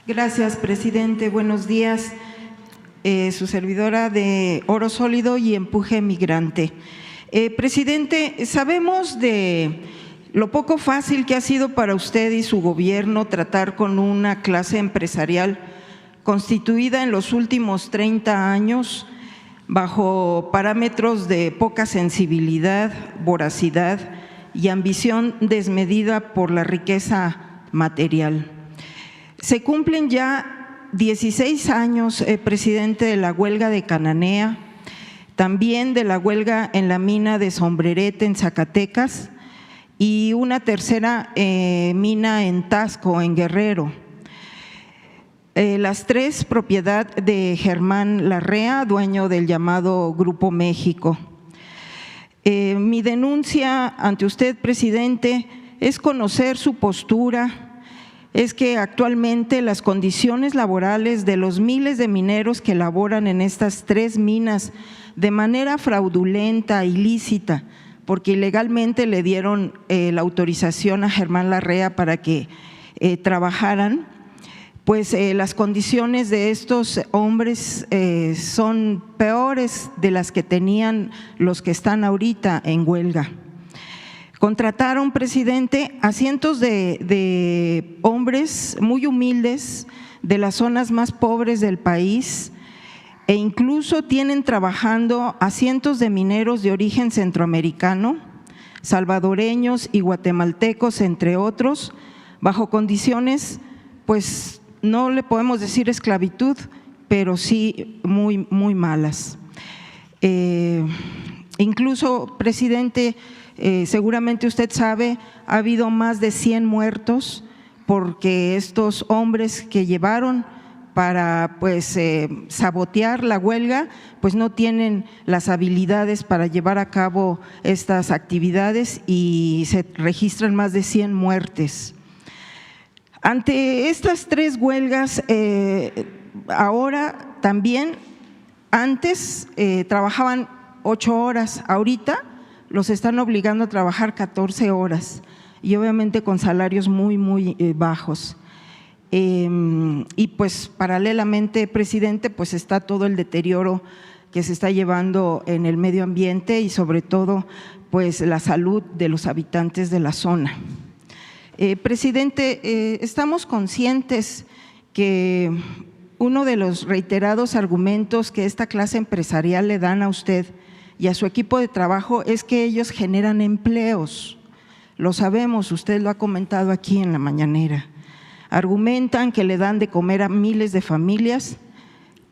Gracias, presidente. Buenos días. Su servidora de Oro Sólido y Empuje Migrante. Presidente, sabemos de lo poco fácil que ha sido para usted y su gobierno tratar con una clase empresarial constituida en los últimos 30 años bajo parámetros de poca sensibilidad, voracidad y ambición desmedida por la riqueza material. Se cumplen ya 16 años, presidente, de la huelga de Cananea, también de la huelga en la mina de Sombrerete en Zacatecas y una tercera mina en Tasco, en Guerrero. Las tres propiedad de Germán Larrea, dueño del llamado Grupo México. Mi denuncia ante usted, presidente, es conocer su postura. Es que actualmente las condiciones laborales de los miles de mineros que laboran en estas tres minas de manera fraudulenta, ilícita, porque ilegalmente le dieron la autorización a Germán Larrea para que trabajaran, pues las condiciones de estos hombres son peores de las que tenían los que están ahorita en huelga. Contrataron, presidente, a cientos de hombres muy humildes de las zonas más pobres del país e incluso tienen trabajando a cientos de mineros de origen centroamericano, salvadoreños y guatemaltecos, entre otros, bajo condiciones, pues no le podemos decir esclavitud, pero sí muy, muy malas. Incluso, presidente, seguramente usted sabe, ha habido más de 100 muertos porque estos hombres que llevaron para sabotear la huelga, pues no tienen las habilidades para llevar a cabo estas actividades y se registran más de 100 muertes. Ante estas tres huelgas, ahora también, antes trabajaban 8 horas, ahorita los están obligando a trabajar 14 horas y obviamente con salarios muy, muy bajos. Y pues paralelamente, presidente, pues está todo el deterioro que se está llevando en el medio ambiente y sobre todo pues la salud de los habitantes de la zona. Presidente, estamos conscientes que uno de los reiterados argumentos que esta clase empresarial le dan a usted y a su equipo de trabajo es que ellos generan empleos. Lo sabemos, usted lo ha comentado aquí en la mañanera. Argumentan que le dan de comer a miles de familias,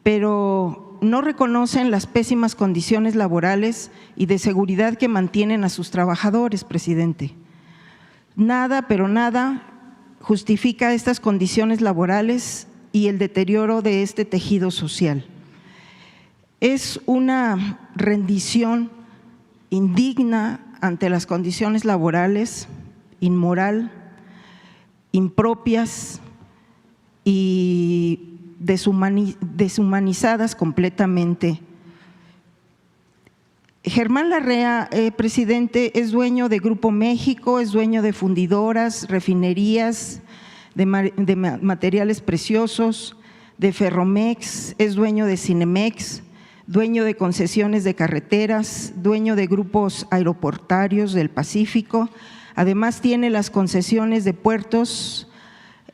pero no reconocen las pésimas condiciones laborales y de seguridad que mantienen a sus trabajadores, presidente. Nada, pero nada justifica estas condiciones laborales y el deterioro de este tejido social. Es una rendición indigna ante las condiciones laborales, inmoral, impropias y deshumanizadas completamente. Germán Larrea, presidente, es dueño de Grupo México, es dueño de fundidoras, refinerías, de materiales preciosos, de Ferromex, es dueño de Cinemex, dueño de concesiones de carreteras, dueño de grupos aeroportuarios del Pacífico, además tiene las concesiones de puertos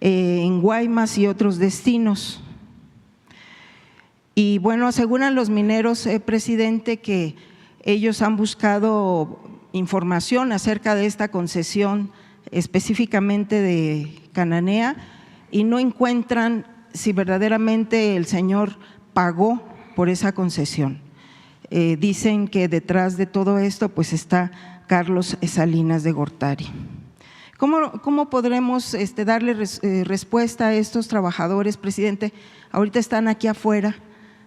en Guaymas y otros destinos. Y bueno, aseguran los mineros, presidente, que ellos han buscado información acerca de esta concesión específicamente de Cananea y no encuentran si verdaderamente el señor pagó por esa concesión. Dicen que detrás de todo esto pues está Carlos Salinas de Gortari. ¿Cómo podremos darle respuesta a estos trabajadores, presidente? Ahorita están aquí afuera,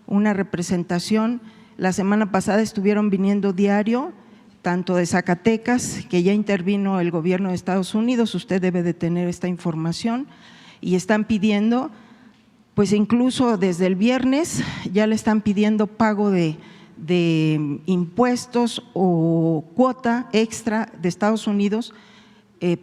una representación. La semana pasada estuvieron viniendo diario, tanto de Zacatecas, que ya intervino el gobierno de Estados Unidos, usted debe de tener esta información, y están pidiendo, pues incluso desde el viernes ya le están pidiendo pago de impuestos o cuota extra de Estados Unidos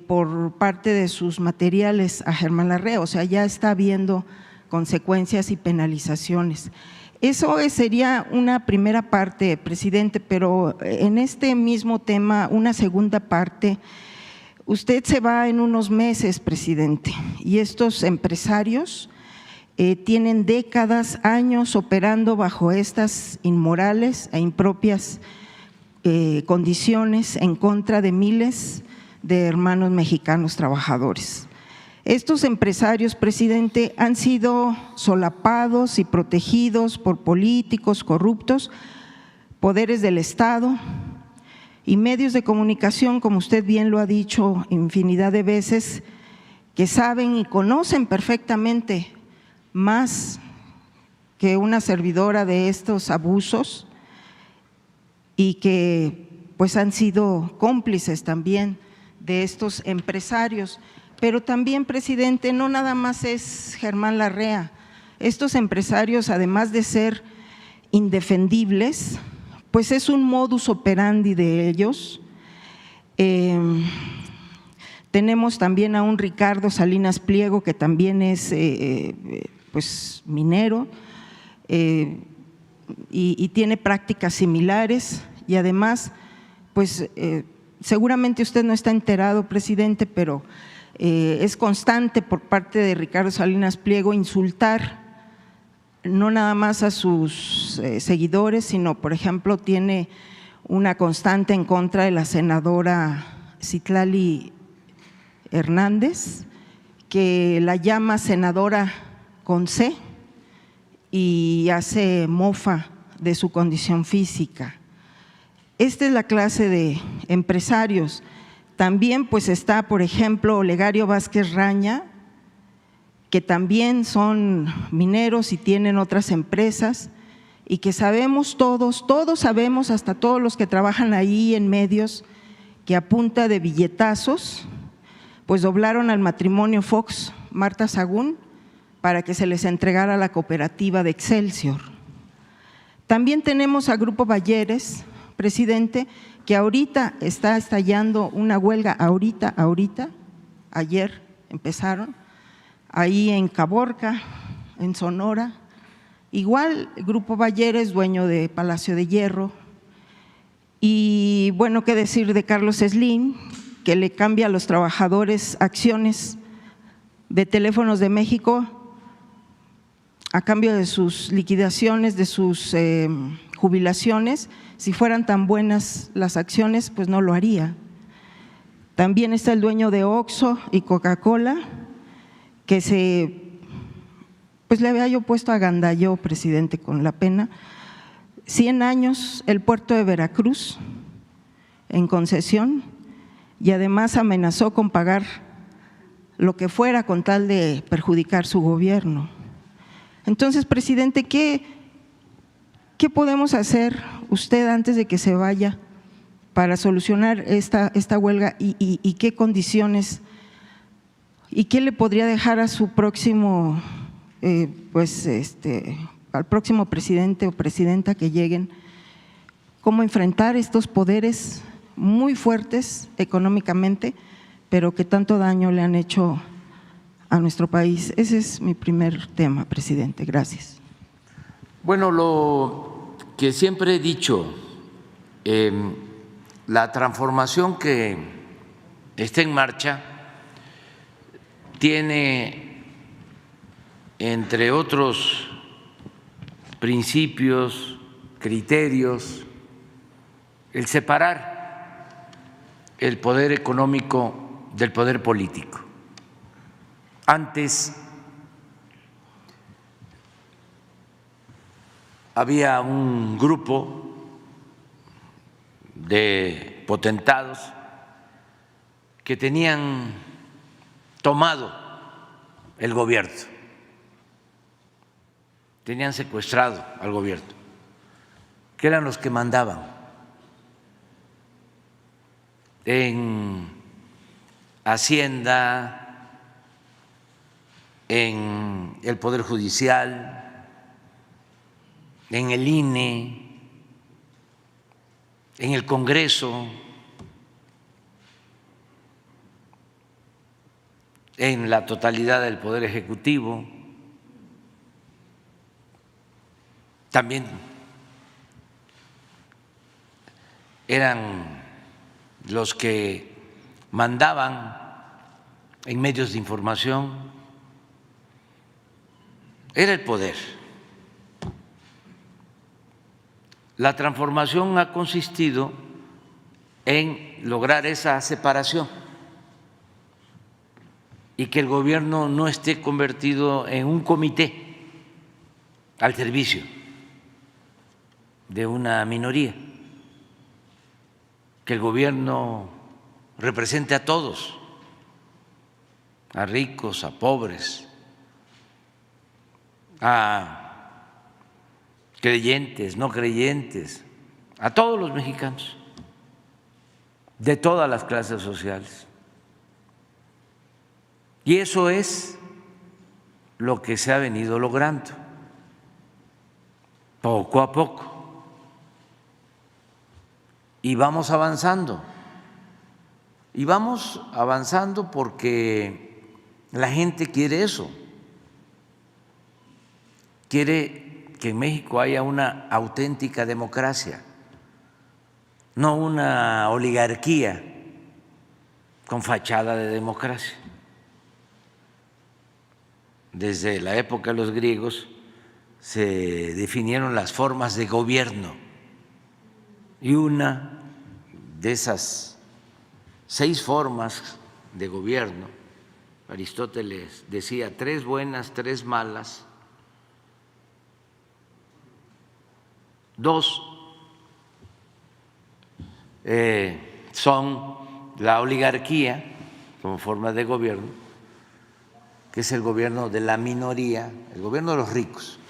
por parte de sus materiales a Germán Larrea, o sea, ya está habiendo consecuencias y penalizaciones. Eso sería una primera parte, presidente, pero en este mismo tema, una segunda parte. Usted se va en unos meses, presidente, y estos empresarios tienen décadas, años operando bajo estas inmorales e impropias condiciones en contra de miles de hermanos mexicanos trabajadores. Estos empresarios, presidente, han sido solapados y protegidos por políticos corruptos, poderes del Estado y medios de comunicación, como usted bien lo ha dicho infinidad de veces, que saben y conocen perfectamente más que una servidora de estos abusos y que pues han sido cómplices también de estos empresarios. Pero también, presidente, no nada más es Germán Larrea. Estos empresarios, además de ser indefendibles, pues es un modus operandi de ellos. Tenemos también a un Ricardo Salinas Pliego, que también es pues minero y tiene prácticas similares, y además, pues seguramente usted no está enterado, presidente, pero es constante por parte de Ricardo Salinas Pliego insultar no nada más a sus seguidores, sino, por ejemplo, tiene una constante en contra de la senadora Citlali Hernández, que la llama senadora con C y hace mofa de su condición física. Esta es la clase de empresarios. También pues está, por ejemplo, Olegario Vázquez Raña, que también son mineros y tienen otras empresas, y que sabemos todos sabemos, hasta todos los que trabajan ahí en medios, que a punta de billetazos pues doblaron al matrimonio Fox Marta Sagún para que se les entregara la cooperativa de Excelsior. También tenemos a Grupo Balleres, presidente, que ahorita está estallando una huelga, ayer empezaron, ahí en Caborca, en Sonora. Igual el Grupo Balleres, dueño de Palacio de Hierro. Y bueno, qué decir de Carlos Slim, que le cambia a los trabajadores acciones de Teléfonos de México a cambio de sus liquidaciones, de sus jubilaciones. Si fueran tan buenas las acciones, pues no lo haría. También está el dueño de Oxxo y Coca-Cola, que pues le había yo puesto a gandalló, presidente, con la pena. 100 años el puerto de Veracruz en concesión, y además amenazó con pagar lo que fuera con tal de perjudicar su gobierno. Entonces, presidente, ¿qué podemos hacer usted antes de que se vaya para solucionar esta huelga y qué condiciones y qué le podría dejar a su próximo, al próximo presidente o presidenta que lleguen? ¿Cómo enfrentar estos poderes muy fuertes económicamente, pero que tanto daño le han hecho a nuestro país? Ese es mi primer tema, presidente. Gracias. Bueno, lo que siempre he dicho, la transformación que está en marcha tiene, entre otros principios, criterios, el separar el poder económico del poder político. Antes había un grupo de potentados que tenían tomado el gobierno, tenían secuestrado al gobierno, que eran los que mandaban en Hacienda, en el Poder Judicial, en el INE, en el Congreso. en la totalidad del Poder Ejecutivo, también eran los que mandaban en medios de información, era el poder. La transformación ha consistido en lograr esa separación y que el gobierno no esté convertido en un comité al servicio de una minoría, que el gobierno represente a todos, a ricos, a pobres, a creyentes, no creyentes, a todos los mexicanos, de todas las clases sociales. Y eso es lo que se ha venido logrando, poco a poco. Y vamos avanzando. Y vamos avanzando porque la gente quiere eso. Quiere que en México haya una auténtica democracia, no una oligarquía con fachada de democracia. Desde la época de los griegos se definieron las formas de gobierno y una de esas 6 formas de gobierno, Aristóteles decía 3 buenas, 3 malas, 2 son la oligarquía como forma de gobierno, que es el gobierno de la minoría, el gobierno de los ricos,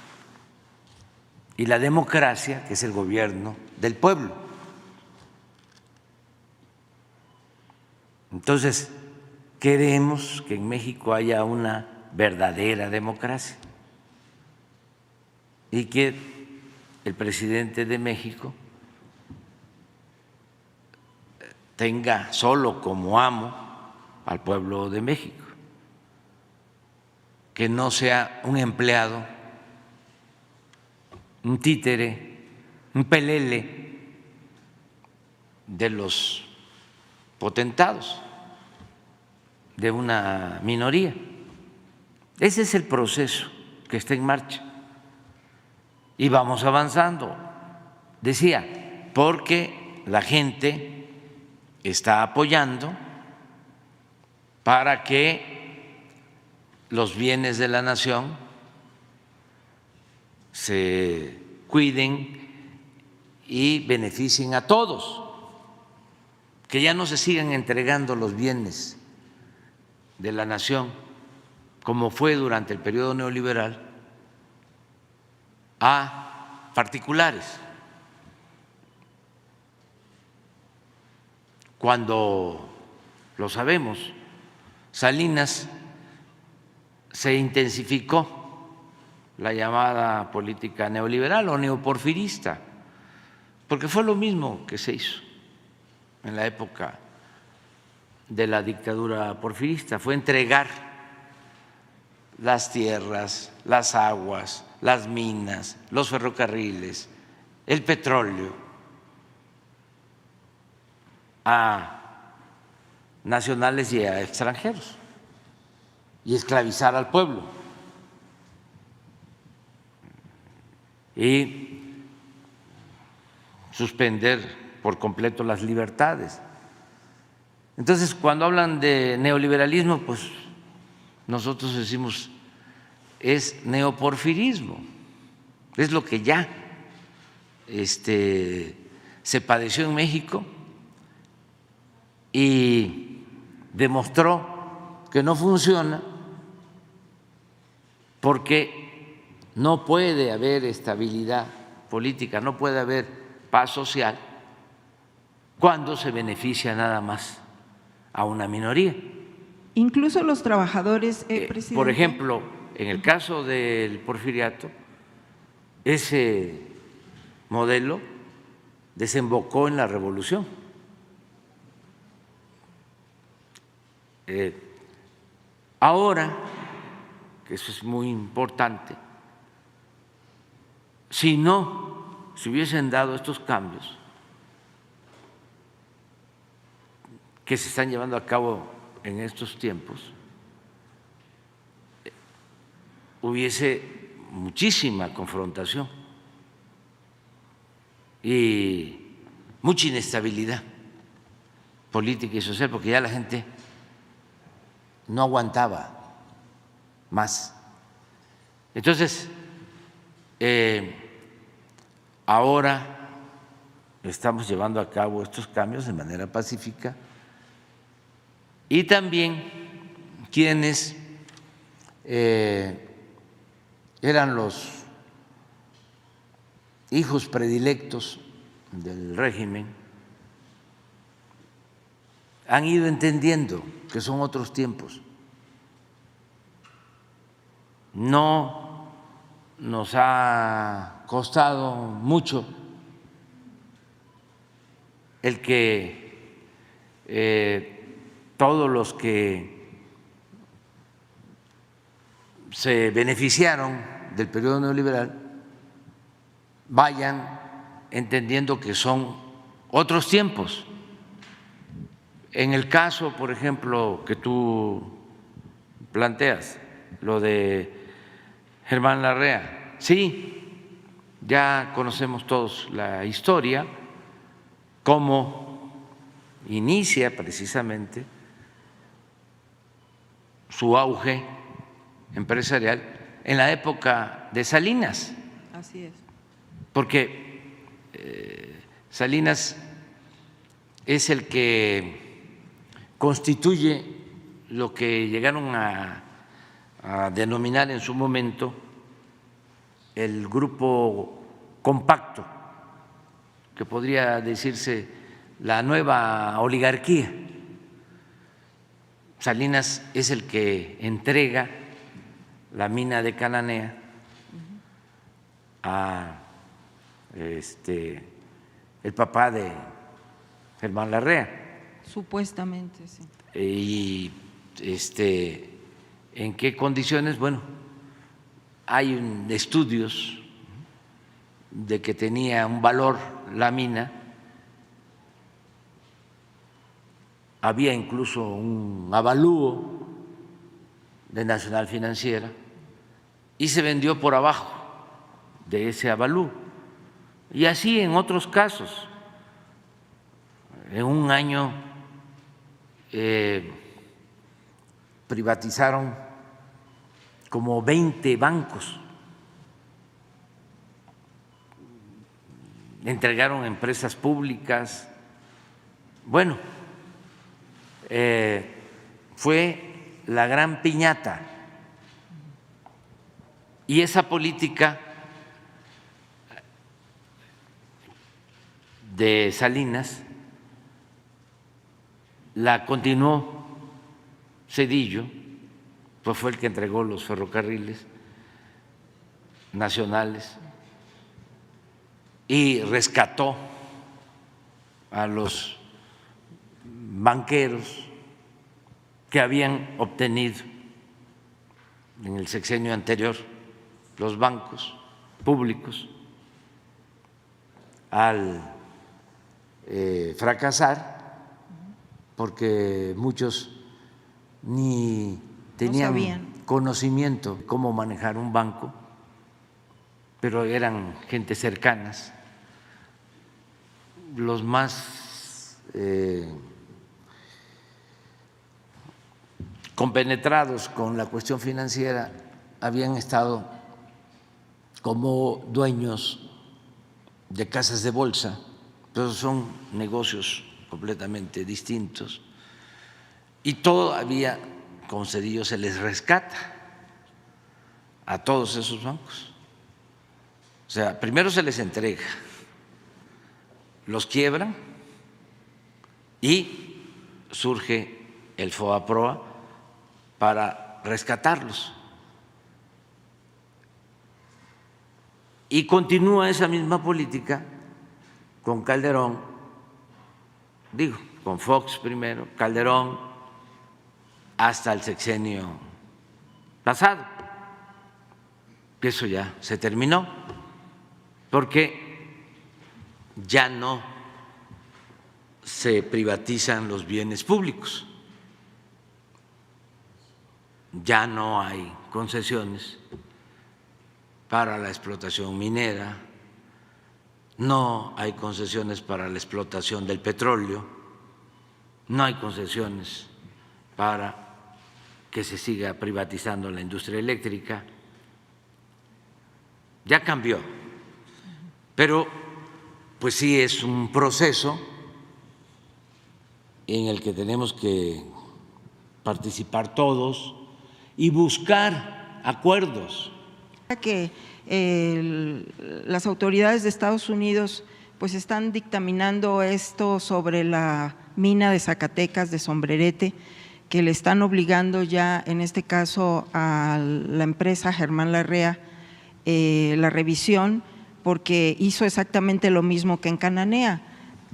y la democracia, que es el gobierno del pueblo. Entonces, queremos que en México haya una verdadera democracia y que el presidente de México tenga solo como amo al pueblo de México, que no sea un empleado, un títere, un pelele de los potentados, de una minoría. Ese es el proceso que está en marcha y vamos avanzando. Decía, porque la gente está apoyando para que los bienes de la nación se cuiden y beneficien a todos, que ya no se sigan entregando los bienes de la nación, como fue durante el periodo neoliberal, a particulares. Cuando, lo sabemos, Salinas se intensificó la llamada política neoliberal o neoporfirista, porque fue lo mismo que se hizo en la época de la dictadura porfirista, fue entregar las tierras, las aguas, las minas, los ferrocarriles, el petróleo a nacionales y a extranjeros y esclavizar al pueblo y suspender por completo las libertades. Entonces, cuando hablan de neoliberalismo, pues nosotros decimos es neoporfirismo, es lo que ya se padeció en México y demostró que no funciona porque no puede haber estabilidad política, no puede haber paz social cuando se beneficia nada más a una minoría. Incluso los trabajadores, presidente. Por ejemplo, en el caso del porfiriato, ese modelo desembocó en la revolución. Ahora, que eso es muy importante, si no se hubiesen dado estos cambios que se están llevando a cabo en estos tiempos, hubiese muchísima confrontación y mucha inestabilidad política y social, porque ya la gente no aguantaba más. Entonces, ahora estamos llevando a cabo estos cambios de manera pacífica y también quienes eran los hijos predilectos del régimen han ido entendiendo que son otros tiempos. No nos ha costado mucho el que todos los que se beneficiaron del periodo neoliberal vayan entendiendo que son otros tiempos. En el caso, por ejemplo, que tú planteas, lo de Germán Larrea, sí, ya conocemos todos la historia, cómo inicia precisamente su auge empresarial en la época de Salinas. Así es. Porque Salinas es el que constituye lo que llegaron a denominar en su momento el grupo compacto, que podría decirse la nueva oligarquía. Salinas es el que entrega la mina de Cananea a el papá de Germán Larrea. Supuestamente, sí. Y ¿en qué condiciones? Bueno, hay estudios de que tenía un valor la mina, había incluso un avalúo de Nacional Financiera y se vendió por abajo de ese avalúo. Y así en otros casos. En un año privatizaron como 20 bancos, entregaron empresas públicas. Bueno, fue la gran piñata y esa política de Salinas la continuó Zedillo, pues fue el que entregó los ferrocarriles nacionales y rescató a los banqueros que habían obtenido en el sexenio anterior los bancos públicos al fracasar, porque muchos ni tenían conocimiento de cómo manejar un banco, pero eran gente cercanas. Los más compenetrados con la cuestión financiera habían estado como dueños de casas de bolsa, pero son negocios completamente distintos, y todavía con Zedillo se les rescata a todos esos bancos. O sea, primero se les entrega, los quiebran y surge el FOBAPROA para rescatarlos. Y continúa esa misma política con Calderón, con Fox primero, Calderón, hasta el sexenio pasado, que eso ya se terminó, porque ya no se privatizan los bienes públicos, ya no hay concesiones para la explotación minera, no hay concesiones para la explotación del petróleo, no hay concesiones para que se siga privatizando la industria eléctrica. Ya cambió, pero pues sí es un proceso en el que tenemos que participar todos y buscar acuerdos. Que las autoridades de Estados Unidos pues están dictaminando esto sobre la mina de Zacatecas de Sombrerete, que le están obligando ya en este caso a la empresa Germán Larrea la revisión, porque hizo exactamente lo mismo que en Cananea.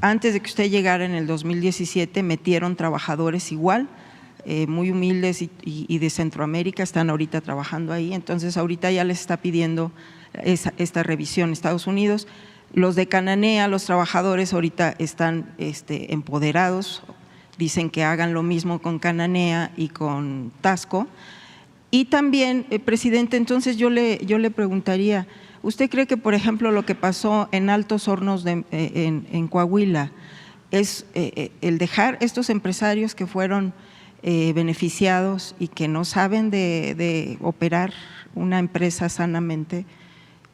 Antes de que usted llegara en el 2017 metieron trabajadores igual, muy humildes y de Centroamérica, están ahorita trabajando ahí, entonces ahorita ya les está pidiendo esta revisión Estados Unidos. Los de Cananea, los trabajadores ahorita están empoderados, dicen que hagan lo mismo con Cananea y con Tasco. Y también, presidente, entonces yo le preguntaría, ¿usted cree que, por ejemplo, lo que pasó en Altos Hornos en Coahuila es el dejar estos empresarios que fueron beneficiados y que no saben de operar una empresa sanamente,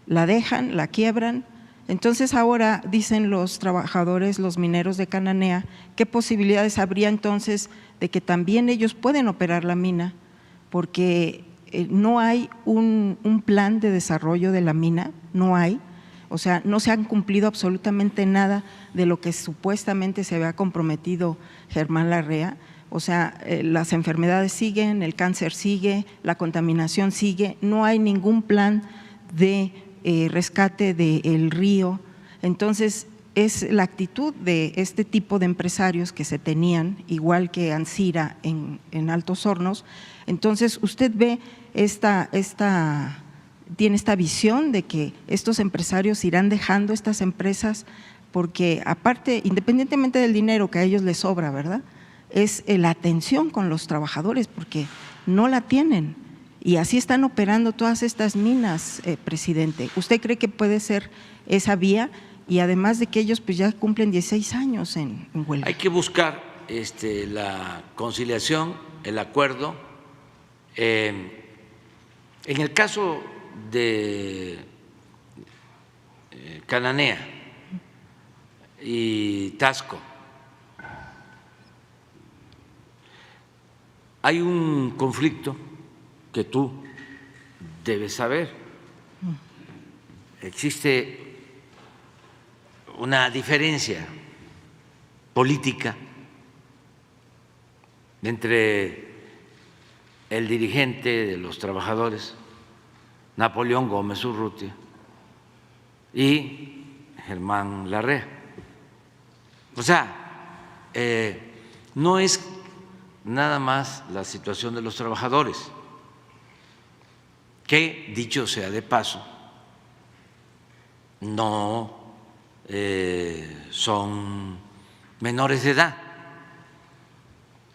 la dejan, la quiebran? Entonces ahora dicen los trabajadores, los mineros de Cananea, ¿qué posibilidades habría entonces de que también ellos pueden operar la mina? Porque no hay un plan de desarrollo de la mina, no hay, o sea, no se han cumplido absolutamente nada de lo que supuestamente se había comprometido Germán Larrea. O sea, las enfermedades siguen, el cáncer sigue, la contaminación sigue, no hay ningún plan de rescate del río. Entonces, es la actitud de este tipo de empresarios que se tenían, igual que Ancira en Altos Hornos. Entonces, usted ve tiene esta visión de que estos empresarios irán dejando estas empresas porque aparte, independientemente del dinero que a ellos les sobra, ¿verdad?, es la atención con los trabajadores, porque no la tienen y así están operando todas estas minas, presidente. ¿Usted cree que puede ser esa vía? Y además de que ellos pues ya cumplen 16 años en huelga. Hay que buscar la conciliación, el acuerdo. En el caso de Cananea y Tasco, hay un conflicto que tú debes saber. Existe una diferencia política entre el dirigente de los trabajadores, Napoleón Gómez Urrutia, y Germán Larrea. O sea, no es nada más la situación de los trabajadores, que dicho sea de paso, no son menores de edad,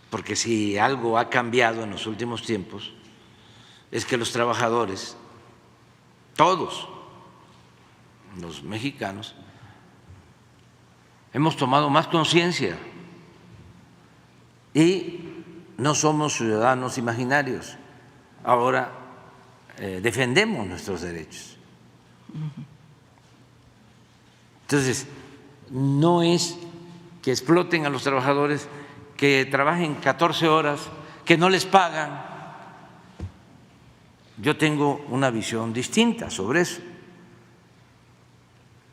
porque si algo ha cambiado en los últimos tiempos es que los trabajadores, todos los mexicanos, hemos tomado más conciencia y no somos ciudadanos imaginarios. Ahora defendemos nuestros derechos. Entonces, no es que exploten a los trabajadores, que trabajen 14 horas, que no les pagan. Yo tengo una visión distinta sobre eso.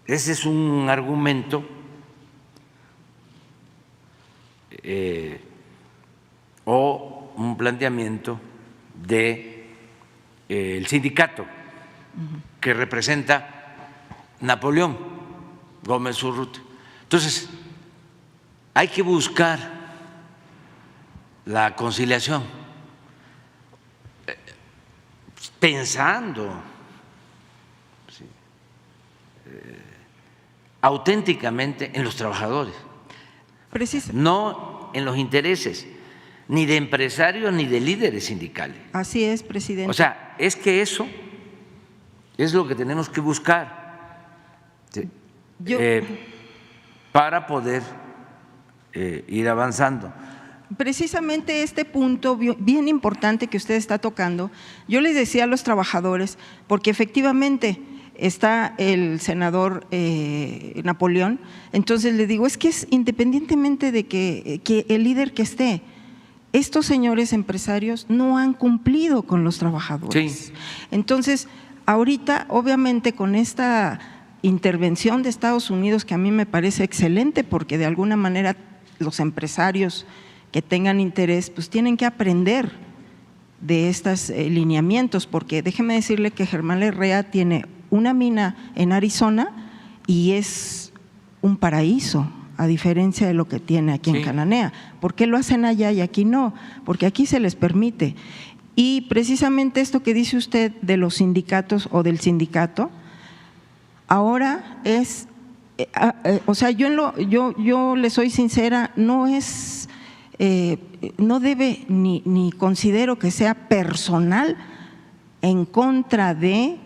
Ese es un argumento o un planteamiento del sindicato que representa Napoleón Gómez Urrutia. Entonces, hay que buscar la conciliación. pensando sí, auténticamente en los trabajadores, no en los intereses ni de empresarios ni de líderes sindicales. Así es, presidente. O sea, es que eso es lo que tenemos que buscar para poder ir avanzando. Precisamente este punto bien importante que usted está tocando, yo les decía a los trabajadores, porque efectivamente está el senador Napoleón, entonces le digo, es que es independientemente de que el líder que esté, estos señores empresarios no han cumplido con los trabajadores. Sí. Entonces, ahorita, obviamente, con esta intervención de Estados Unidos, que a mí me parece excelente, porque de alguna manera los empresarios que tengan interés, pues tienen que aprender de estos lineamientos, porque déjeme decirle que Germán Larrea tiene una mina en Arizona y es un paraíso, a diferencia de lo que tiene aquí en Cananea. ¿Por qué lo hacen allá y aquí no? Porque aquí se les permite. Y precisamente esto que dice usted de los sindicatos o del sindicato, ahora es, o sea, yo le soy sincera, no es, no debe ni considero que sea personal en contra de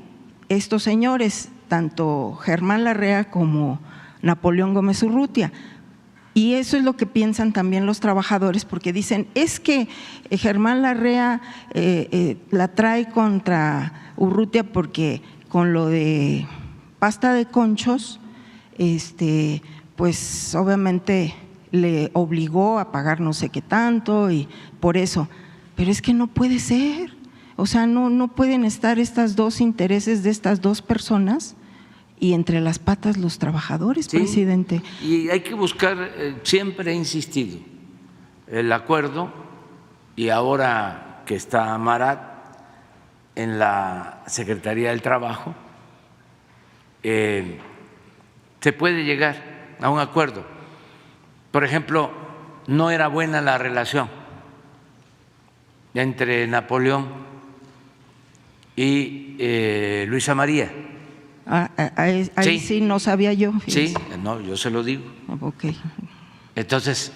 estos señores, tanto Germán Larrea como Napoleón Gómez Urrutia. Y eso es lo que piensan también los trabajadores, porque dicen, es que Germán Larrea la trae contra Urrutia porque con lo de pasta de conchos, pues obviamente le obligó a pagar no sé qué tanto y por eso. Pero es que no puede ser, o sea, no pueden estar estos dos intereses de estas dos personas y entre las patas los trabajadores, presidente. Y hay que buscar, siempre he insistido, el acuerdo, y ahora que está Marat en la Secretaría del Trabajo, se puede llegar a un acuerdo. Por ejemplo, no era buena la relación entre Napoleón y Luisa María. Ahí sí no sabía yo. Fíjese. Sí, no, yo se lo digo. Okay. Entonces,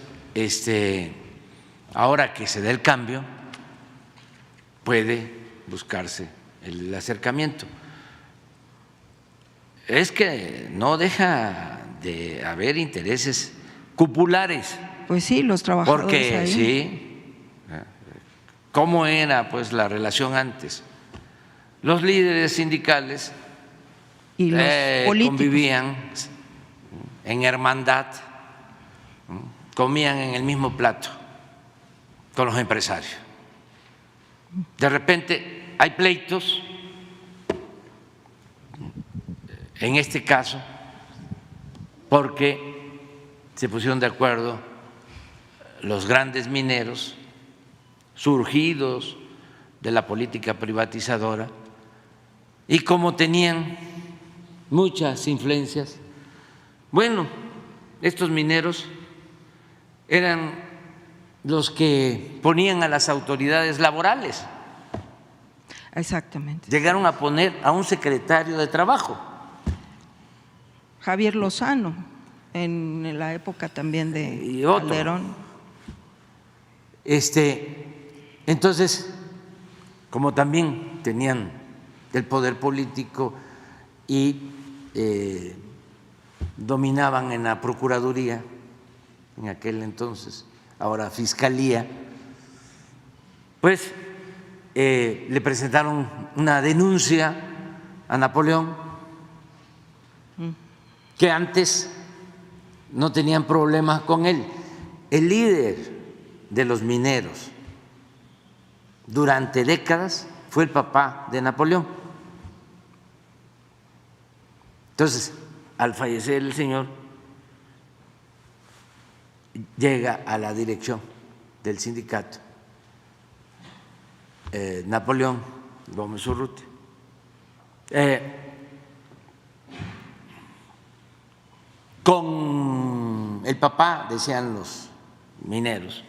ahora que se dé el cambio, puede buscarse el acercamiento. Es que no deja de haber intereses cupulares. Pues sí, los trabajadores. Porque ahí. Sí, ¿cómo era pues la relación antes? Los líderes sindicales y los políticos convivían en hermandad, comían en el mismo plato con los empresarios. De repente hay pleitos, en este caso, porque se pusieron de acuerdo los grandes mineros surgidos de la política privatizadora y como tenían muchas influencias, bueno, estos mineros eran los que ponían a las autoridades laborales. Exactamente. Llegaron a poner a un secretario de Trabajo, Javier Lozano, en la época también de Calderón. Entonces, como también tenían el poder político y dominaban en la Procuraduría, en aquel entonces, ahora Fiscalía, pues le presentaron una denuncia a Napoleón, que antes no tenían problemas con él. El líder de los mineros durante décadas fue el papá de Napoleón. Entonces, al fallecer el señor, llega a la dirección del sindicato Napoleón Gómez Urrutia. Con el papá, decían los mineros,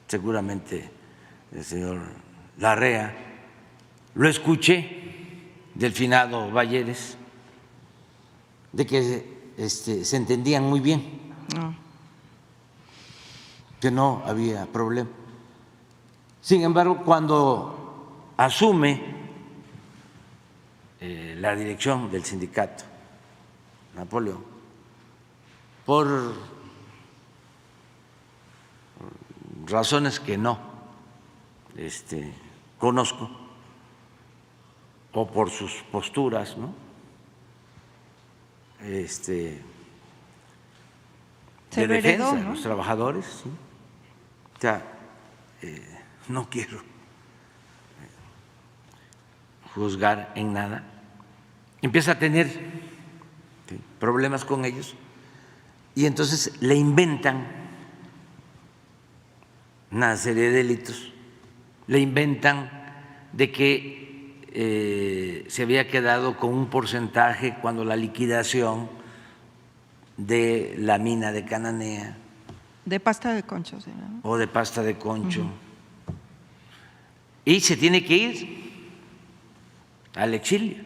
seguramente el señor Larrea, lo escuché del finado Balleres, de que se entendían muy bien, que no había problema. Sin embargo, cuando asume la dirección del sindicato Napoleón, por razones que no conozco, o por sus posturas, ¿no? De defensa de los trabajadores, ¿sí? O sea, no quiero juzgar en nada. Empieza a tener problemas con ellos y entonces le inventan una serie de delitos, le inventan de que se había quedado con un porcentaje cuando la liquidación de la mina de Cananea. De pasta de concho, ¿sí? O de pasta de concho. Y se tiene que ir al exilio.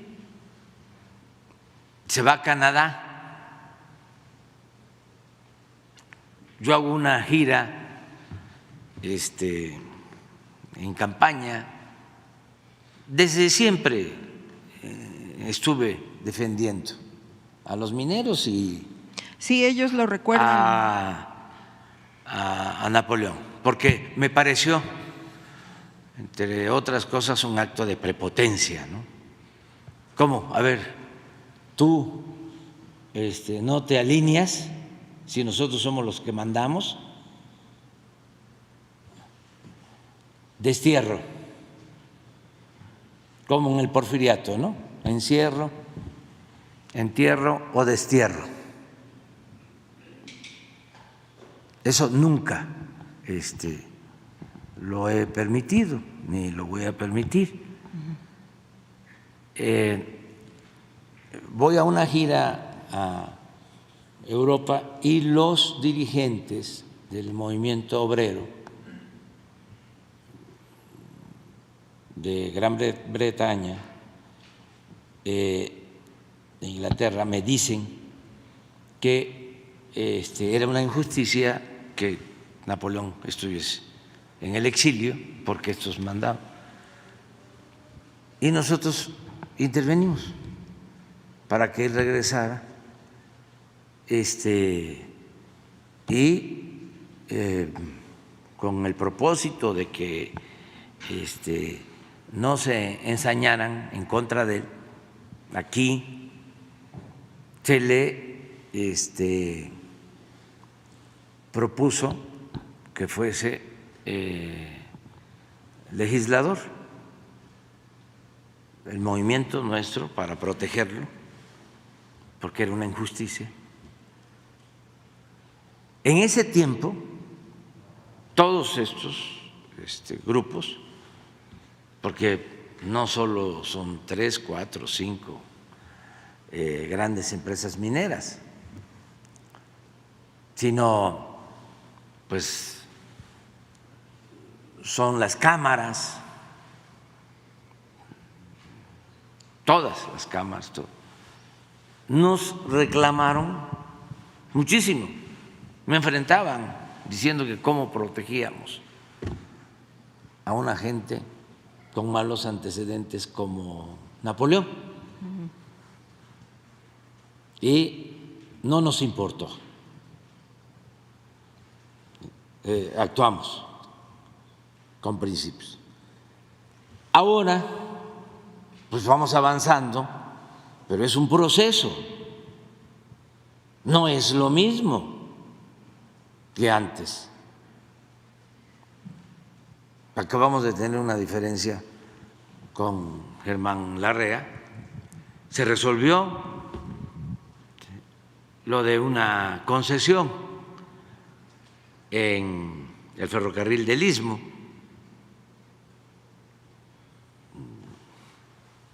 Se va a Canadá. Yo hago una gira en campaña. Desde siempre estuve defendiendo a los mineros y sí, ellos lo recuerdan. A Napoleón, porque me pareció, entre otras cosas, un acto de prepotencia, ¿no? ¿Cómo? A ver, tú no te alineas si nosotros somos los que mandamos. Destierro, como en el Porfiriato, ¿no? Encierro, entierro o destierro. Eso nunca lo he permitido, ni lo voy a permitir. Voy a una gira a Europa y los dirigentes del movimiento obrero de Gran Bretaña, de Inglaterra, me dicen que era una injusticia que Napoleón estuviese en el exilio porque estos mandaban. Y nosotros intervenimos para que él regresara y con el propósito de que no se ensañaran en contra de él. Aquí se le propuso que fuese legislador, el movimiento nuestro, para protegerlo, porque era una injusticia. En ese tiempo, todos estos grupos, porque no solo son 3, 4, 5 grandes empresas mineras, sino pues son las cámaras, todas las cámaras, nos reclamaron muchísimo, me enfrentaban diciendo que cómo protegíamos a una gente con malos antecedentes como Napoleón. Y no nos importó. Actuamos con principios. Ahora, pues vamos avanzando, pero es un proceso, no es lo mismo que antes. Acabamos de tener una diferencia con Germán Larrea, se resolvió lo de una concesión en el ferrocarril del Istmo.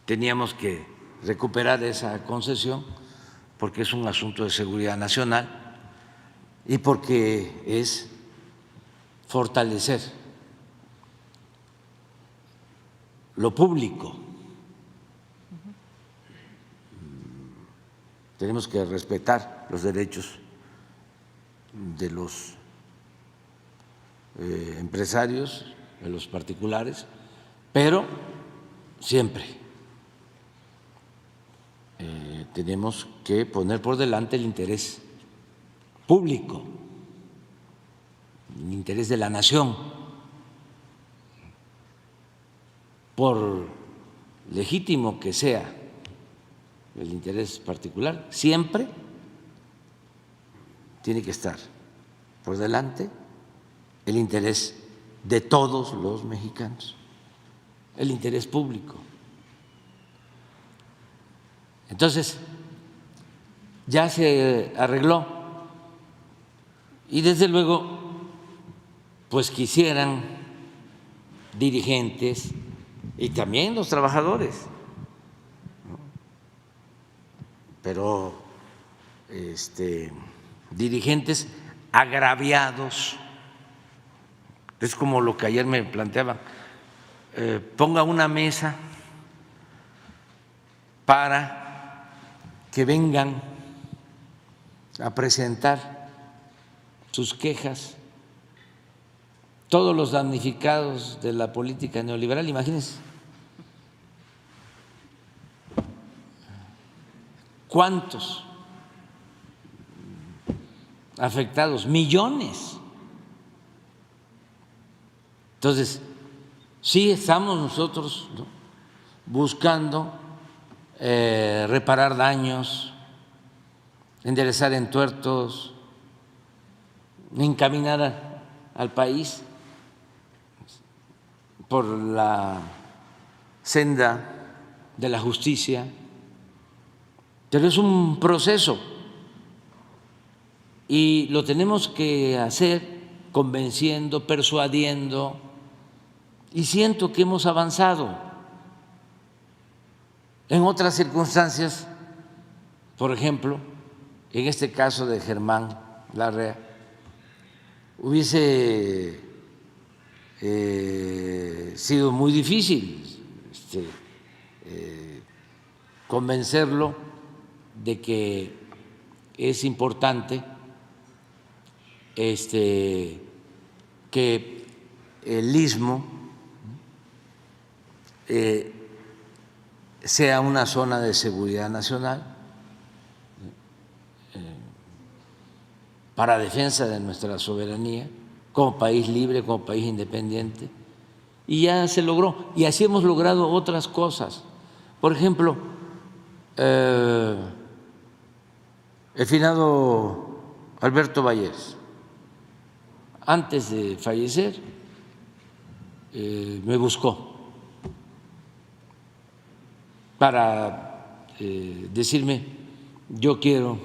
Teníamos que recuperar esa concesión porque es un asunto de seguridad nacional y porque es fortalecer lo público. Tenemos que respetar los derechos de los empresarios, de los particulares, pero siempre tenemos que poner por delante el interés público, el interés de la nación, por legítimo que sea el interés particular, siempre tiene que estar por delante el interés de todos los mexicanos, el interés público. Entonces, ya se arregló y desde luego, pues quisieran dirigentes y también los trabajadores, pero dirigentes agraviados. Es como lo que ayer me planteaban, ponga una mesa para que vengan a presentar sus quejas todos los damnificados de la política neoliberal, imagínense. ¿Cuántos afectados? Millones. Entonces, sí estamos nosotros, ¿no?, buscando reparar daños, enderezar entuertos, encaminar al país por la senda de la justicia, pero es un proceso y lo tenemos que hacer convenciendo, persuadiendo, y siento que hemos avanzado. En otras circunstancias, por ejemplo, en este caso de Germán Larrea, hubiese sido muy difícil convencerlo de que es importante que el Istmo sea una zona de seguridad nacional para defensa de nuestra soberanía como país libre, como país independiente, y ya se logró, y así hemos logrado otras cosas. Por ejemplo, el finado Alberto Valles, antes de fallecer, me buscó para decirme: yo quiero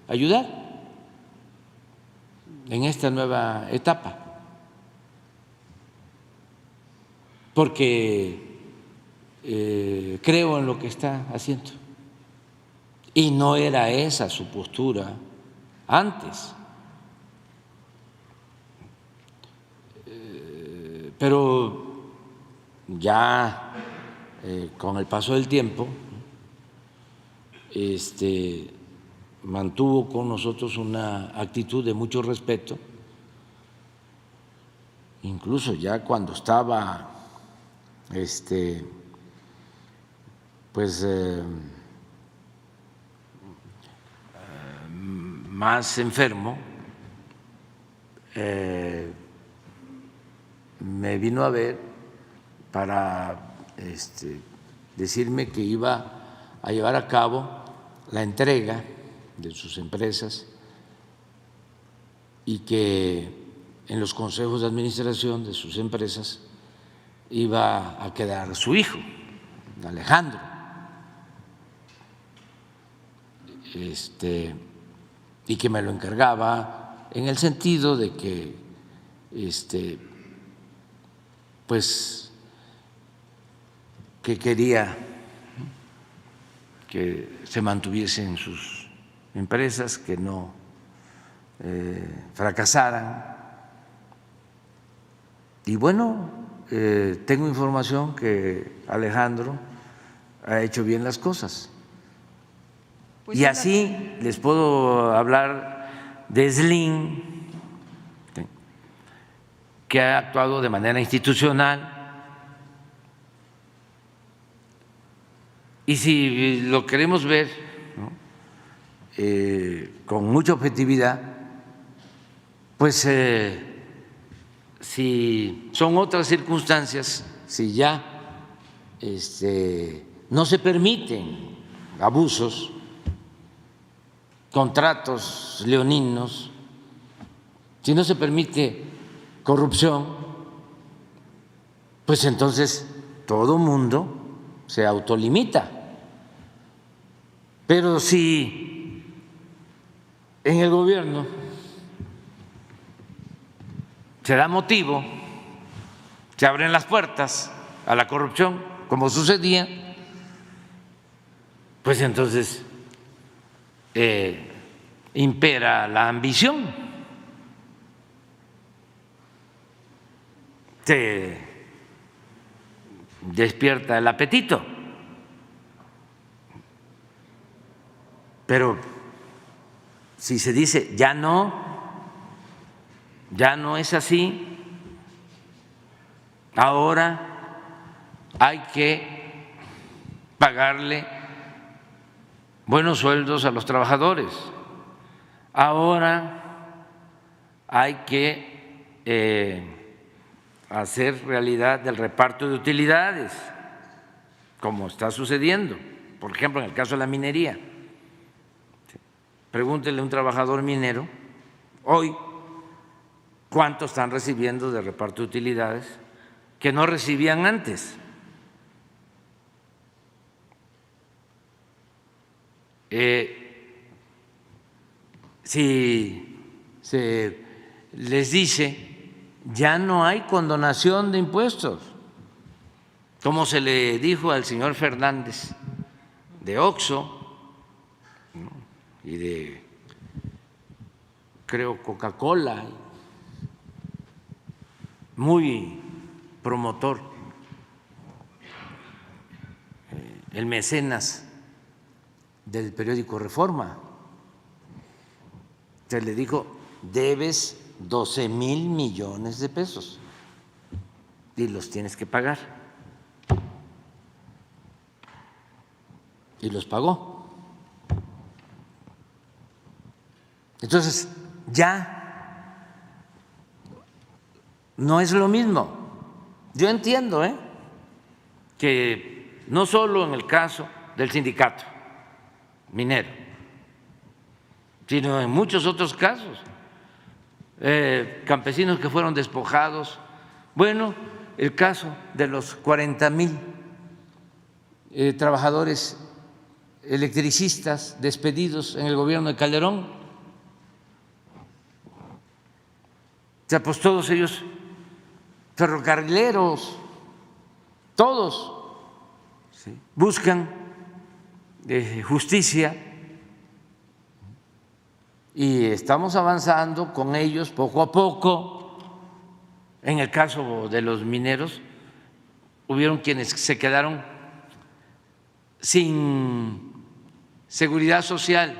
ayudar en esta nueva etapa, porque creo en lo que está haciendo. Y no era esa su postura antes. Pero ya con el paso del tiempo mantuvo con nosotros una actitud de mucho respeto, incluso ya cuando estaba más enfermo, me vino a ver para decirme que iba a llevar a cabo la entrega de sus empresas y que en los consejos de administración de sus empresas iba a quedar su hijo, Alejandro, y que me lo encargaba en el sentido de que pues que quería que se mantuviesen sus empresas, que no fracasaran. Y bueno, tengo información que Alejandro ha hecho bien las cosas. Pues y así les puedo hablar de Slim, que ha actuado de manera institucional. Y si lo queremos ver, ¿no?, con mucha objetividad, pues si son otras circunstancias, si ya no se permiten abusos, contratos leoninos, si no se permite corrupción, pues entonces todo mundo se autolimita. Pero si en el gobierno se da motivo, se abren las puertas a la corrupción, como sucedía, pues entonces impera la ambición, se despierta el apetito. Pero si se dice ya no es así, ahora hay que pagarle buenos sueldos a los trabajadores, ahora hay que hacer realidad el reparto de utilidades, como está sucediendo, por ejemplo, en el caso de la minería. Pregúntele a un trabajador minero hoy cuánto están recibiendo de reparto de utilidades que no recibían antes. Si se les dice ya no hay condonación de impuestos, como se le dijo al señor Fernández de Oxxo, ¿no?, y de, creo, Coca-Cola, muy promotor, el mecenas del periódico Reforma. Se le dijo, debes 12,000 millones de pesos y los tienes que pagar. Y los pagó. Entonces, ya no es lo mismo. Yo entiendo que no solo en el caso del sindicato minero, sino en muchos otros casos, campesinos que fueron despojados. Bueno, el caso de los 40,000 trabajadores electricistas despedidos en el gobierno de Calderón. O sea, pues todos ellos, ferrocarrileros, todos, ¿sí?, buscan justicia y estamos avanzando con ellos poco a poco. En el caso de los mineros, hubieron quienes se quedaron sin seguridad social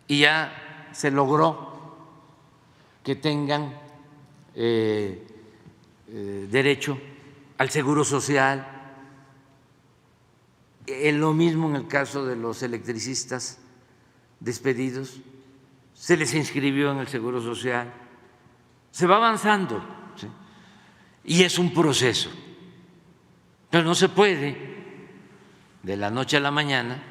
y ya se logró que tengan derecho al seguro social. Lo mismo en el caso de los electricistas despedidos, se les inscribió en el seguro social. Se va avanzando, ¿sí?, y es un proceso, pero no se puede de la noche a la mañana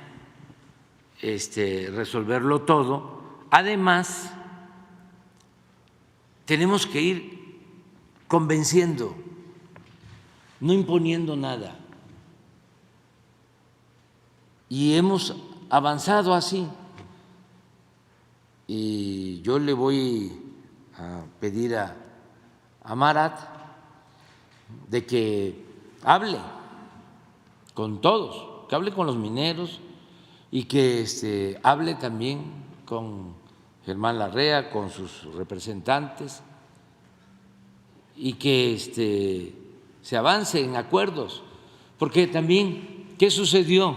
resolverlo todo. Además, tenemos que ir convenciendo, no imponiendo nada. Y hemos avanzado así. Y yo le voy a pedir a Marat de que hable con todos, que hable con los mineros y que hable también con Germán Larrea, con sus representantes, y que se avance en acuerdos, porque también, ¿qué sucedió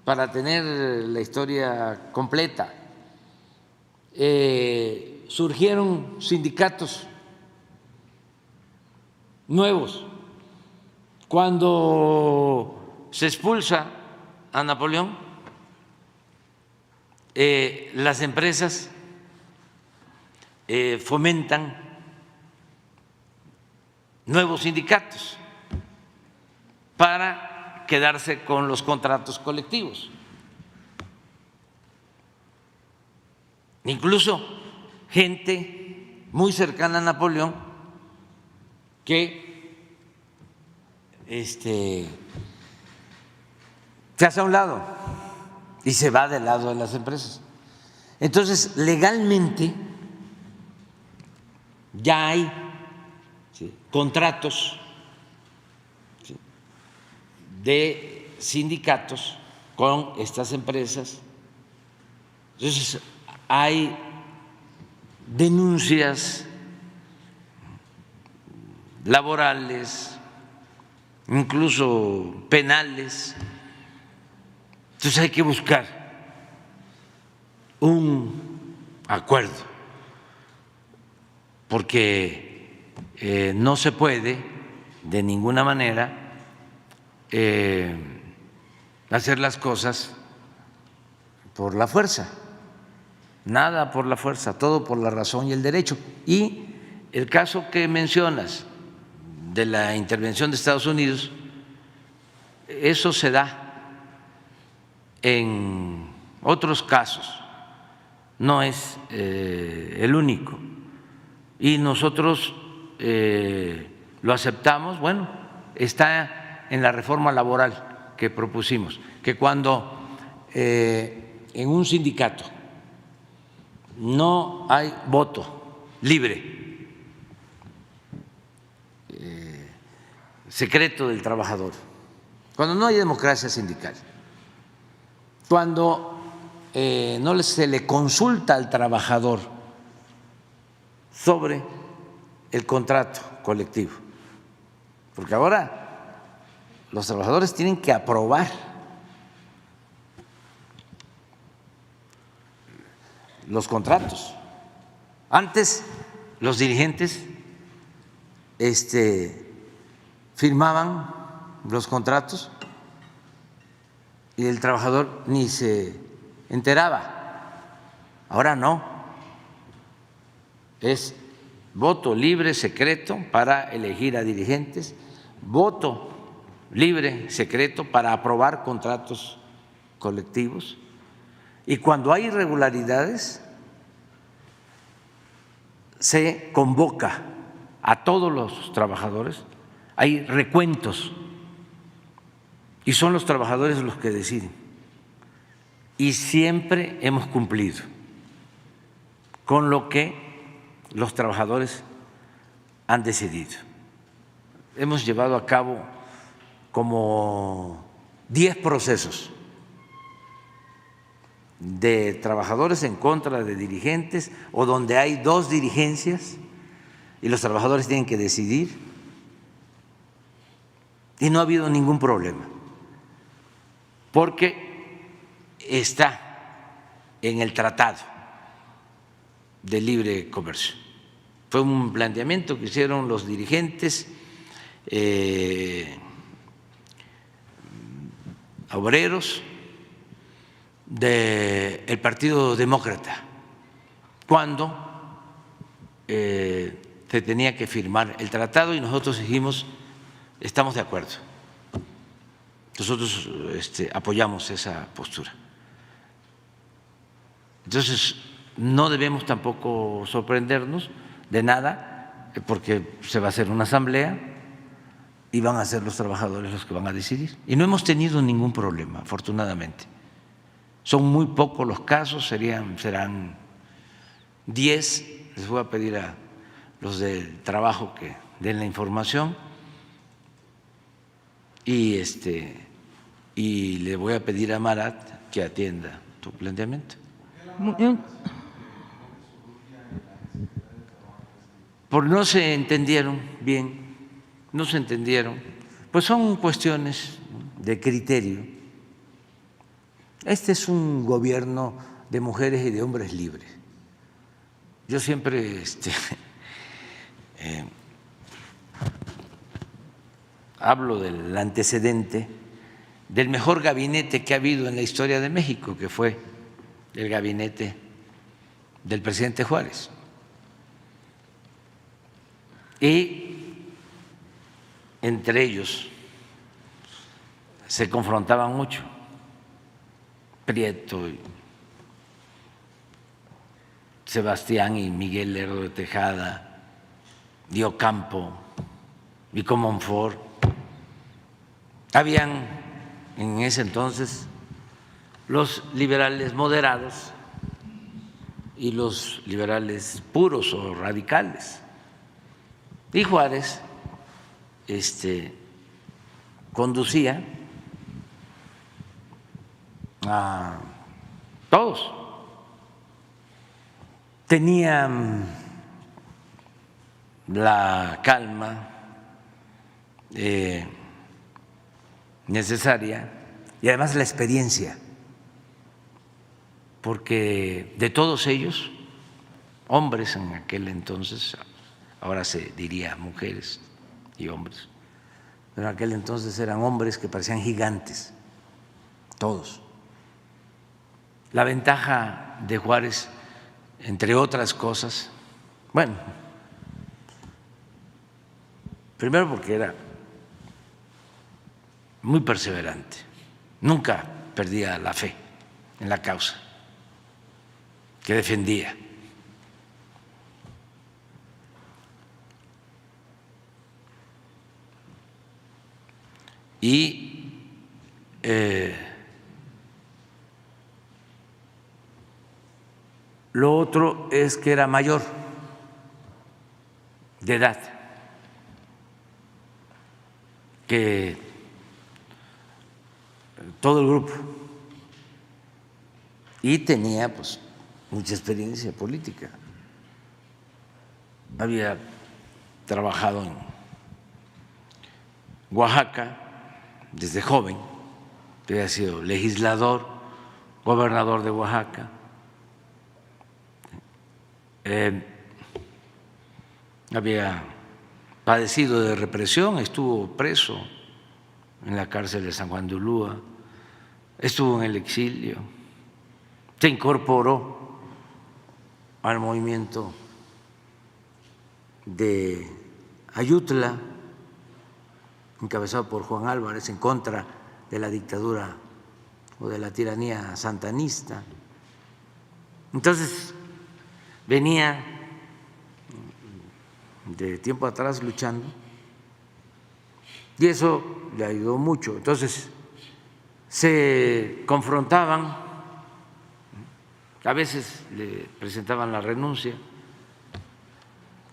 para tener la historia completa? Surgieron sindicatos nuevos. Cuando se expulsa a Napoleón, las empresas fomentan nuevos sindicatos para quedarse con los contratos colectivos. Incluso gente muy cercana a Napoleón que se hace a un lado y se va del lado de las empresas. Entonces, legalmente ya hay contratos de sindicatos con estas empresas. Entonces, hay denuncias laborales, incluso penales. Entonces hay que buscar un acuerdo, porque no se puede de ninguna manera hacer las cosas por la fuerza. Nada por la fuerza, todo por la razón y el derecho. Y el caso que mencionas de la intervención de Estados Unidos, eso se da en otros casos, no es el único. Y nosotros lo aceptamos, bueno, está en la reforma laboral que propusimos, que cuando en un sindicato no hay voto libre, secreto del trabajador, cuando no hay democracia sindical, cuando no se le consulta al trabajador sobre el contrato colectivo, porque ahora los trabajadores tienen que aprobar los contratos. Antes los dirigentes firmaban los contratos y el trabajador ni se enteraba. Ahora no, es voto libre, secreto para elegir a dirigentes, voto libre, secreto para aprobar contratos colectivos. Y cuando hay irregularidades, se convoca a todos los trabajadores, hay recuentos y son los trabajadores los que deciden. Y siempre hemos cumplido con lo que los trabajadores han decidido. Hemos llevado a cabo como 10 procesos de trabajadores en contra de dirigentes o donde hay dos dirigencias y los trabajadores tienen que decidir, y no ha habido ningún problema porque está en el Tratado de Libre Comercio. Fue un planteamiento que hicieron los dirigentes obreros del Partido Demócrata cuando se tenía que firmar el tratado, y nosotros dijimos: estamos de acuerdo, nosotros apoyamos esa postura. Entonces no debemos tampoco sorprendernos de nada, porque se va a hacer una asamblea y van a ser los trabajadores los que van a decidir, y no hemos tenido ningún problema, afortunadamente. Son muy pocos los casos, serán 10. Les voy a pedir a los del trabajo que den la información y le voy a pedir a Marat que atienda tu planteamiento. Por no se entendieron bien, no se entendieron, pues son cuestiones de criterio. Este es un gobierno de mujeres y de hombres libres. Yo siempre hablo del antecedente del mejor gabinete que ha habido en la historia de México, que fue el gabinete del presidente Juárez. Y entre ellos se confrontaban mucho, Prieto, y Sebastián y Miguel Lerdo de Tejada, y Ocampo y Comonfort. Habían en ese entonces los liberales moderados y los liberales puros o radicales. Y Juárez conducía a todos. Tenían la calma necesaria y además la experiencia, porque de todos ellos, hombres en aquel entonces, ahora se diría mujeres y hombres, pero en aquel entonces eran hombres que parecían gigantes, todos. La ventaja de Juárez, entre otras cosas, bueno, primero porque era muy perseverante, nunca perdía la fe en la causa que defendía. Y lo otro es que era mayor de edad que todo el grupo y tenía pues mucha experiencia política. Había trabajado en Oaxaca desde joven, había sido legislador, gobernador de Oaxaca. Había padecido de represión, estuvo preso en la cárcel de San Juan de Ulúa, estuvo en el exilio, se incorporó al movimiento de Ayutla, encabezado por Juan Álvarez, en contra de la dictadura o de la tiranía santanista. Entonces, venía de tiempo atrás luchando y eso le ayudó mucho. Entonces, se confrontaban, a veces le presentaban la renuncia,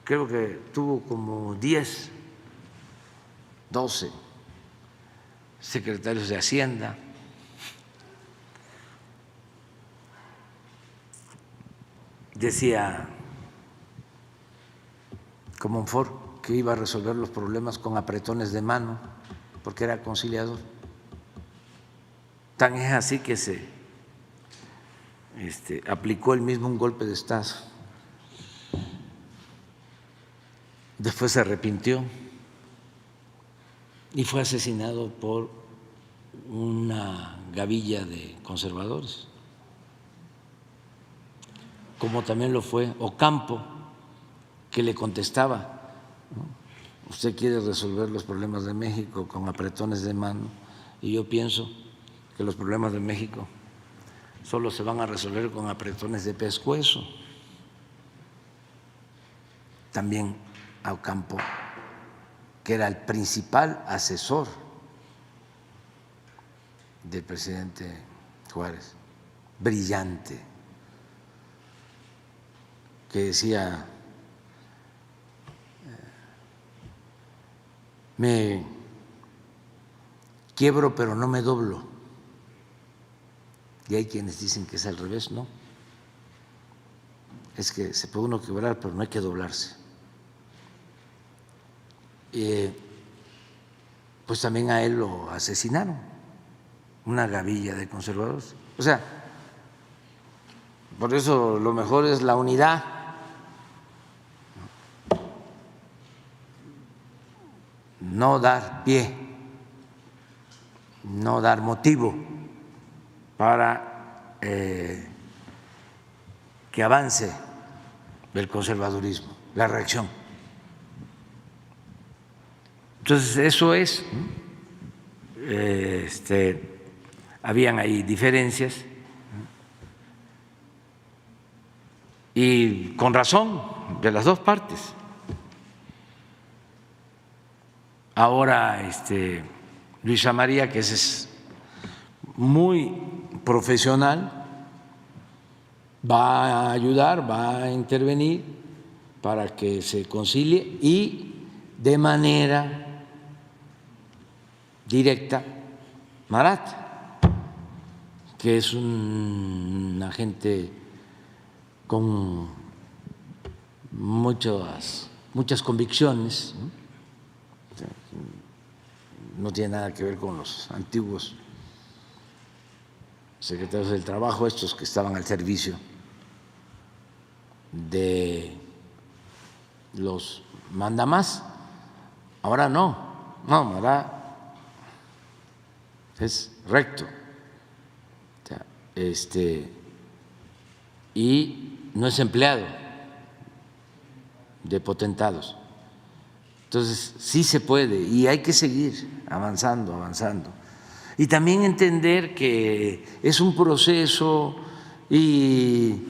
creo que tuvo como 10, 12 secretarios de Hacienda. Decía Comonfort que iba a resolver los problemas con apretones de mano porque era conciliador. Tan es así que se aplicó él mismo un golpe de Estado. Después se arrepintió y fue asesinado por una gavilla de conservadores, como también lo fue Ocampo, que le contestaba: usted quiere resolver los problemas de México con apretones de mano, y yo pienso que los problemas de México solo se van a resolver con apretones de pescuezo. También a Ocampo, que era el principal asesor del presidente Juárez, brillante, que decía: me quiebro pero no me doblo. Y hay quienes dicen que es al revés, no, es que se puede uno quebrar pero no hay que doblarse. pues también a él lo asesinaron, una gavilla de conservadores. O sea, por eso lo mejor es la unidad. No dar pie, no dar motivo para que avance el conservadurismo, la reacción. Entonces, eso es, habían ahí diferencias y con razón de las dos partes. Ahora Luisa María, que es muy profesional, va a ayudar, va a intervenir para que se concilie y de manera directa Marat, que es un agente con muchas convicciones, no tiene nada que ver con los antiguos secretarios del Trabajo, estos que estaban al servicio de los mandamás. Ahora no, ahora es recto, y no es empleado de potentados. Entonces, sí se puede y hay que seguir avanzando. Y también entender que es un proceso y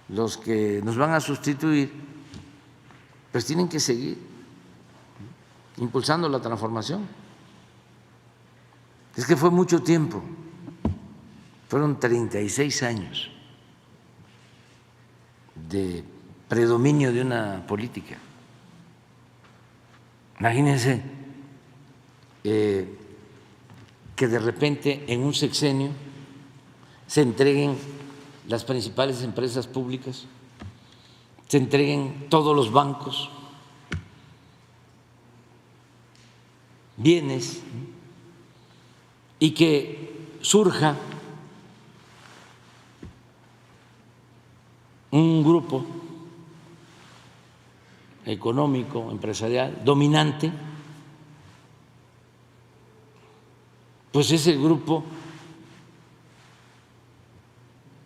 los que nos van a sustituir, pues tienen que seguir impulsando la transformación. Es que fue mucho tiempo, fueron 36 años de predominio de una política. Imagínense que de repente en un sexenio se entreguen las principales empresas públicas, se entreguen todos los bancos, bienes, y que surja un grupo económico, empresarial, dominante, pues ese grupo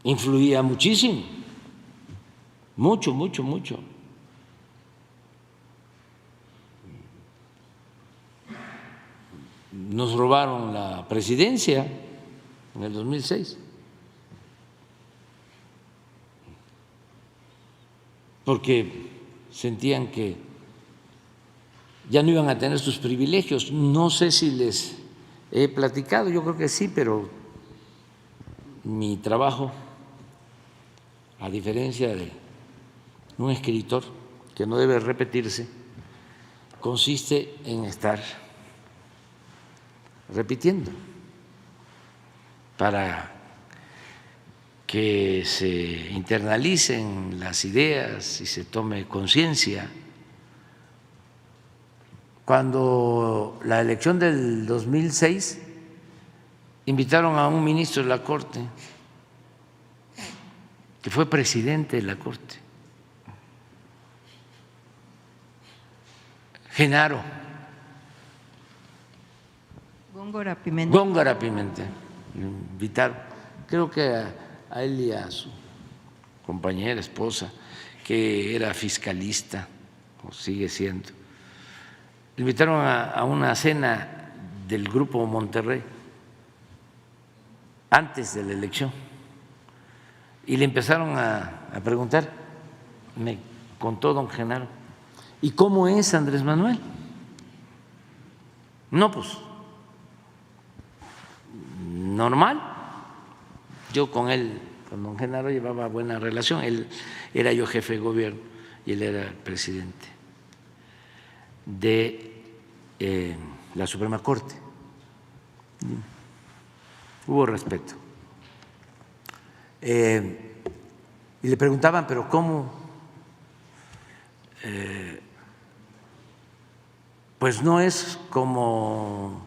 influía muchísimo, mucho. Nos robaron la presidencia en el 2006, porque sentían que ya no iban a tener sus privilegios. No sé si les he platicado, yo creo que sí, pero mi trabajo, a diferencia de un escritor que no debe repetirse, consiste en estar repitiendo para que se internalicen las ideas y se tome conciencia. Cuando la elección del 2006 invitaron a un ministro de la Corte, que fue presidente de la Corte, Genaro Góngora Pimentel, lo invitaron, creo que a él y a su compañera, esposa, que era fiscalista, o sigue siendo. Le invitaron a una cena del Grupo Monterrey antes de la elección y le empezaron a preguntar, me contó don Genaro, ¿y cómo es Andrés Manuel? No, pues normal. Yo con él, con don Genaro, llevaba buena relación. Él era yo jefe de gobierno y él era el presidente de la Suprema Corte. Hubo respeto. Y le preguntaban, pero ¿cómo pues no es como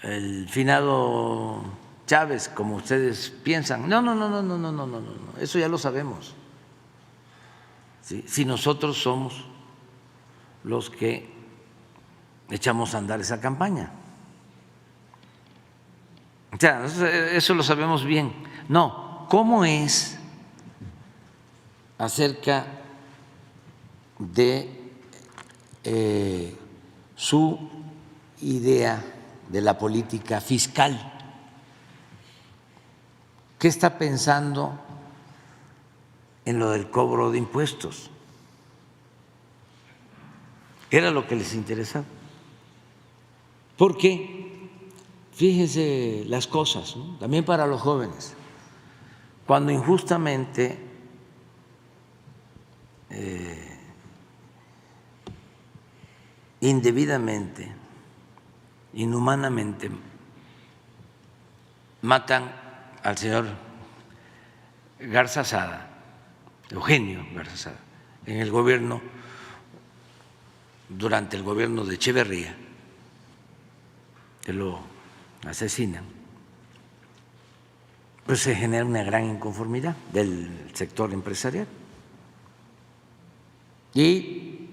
el finado Chávez, como ustedes piensan. No, eso ya lo sabemos. ¿Sí? Si nosotros somos los que echamos a andar esa campaña. O sea, eso lo sabemos bien. No, ¿cómo es acerca de su idea de la política fiscal? ¿Qué está pensando en lo del cobro de impuestos? Era lo que les interesaba. Porque, fíjense las cosas, ¿no? También para los jóvenes, cuando injustamente indebidamente, inhumanamente matan al señor Garza Sada, Eugenio Garza Sada, en el gobierno, durante el gobierno de Echeverría, que lo asesinan, pues se genera una gran inconformidad del sector empresarial. Y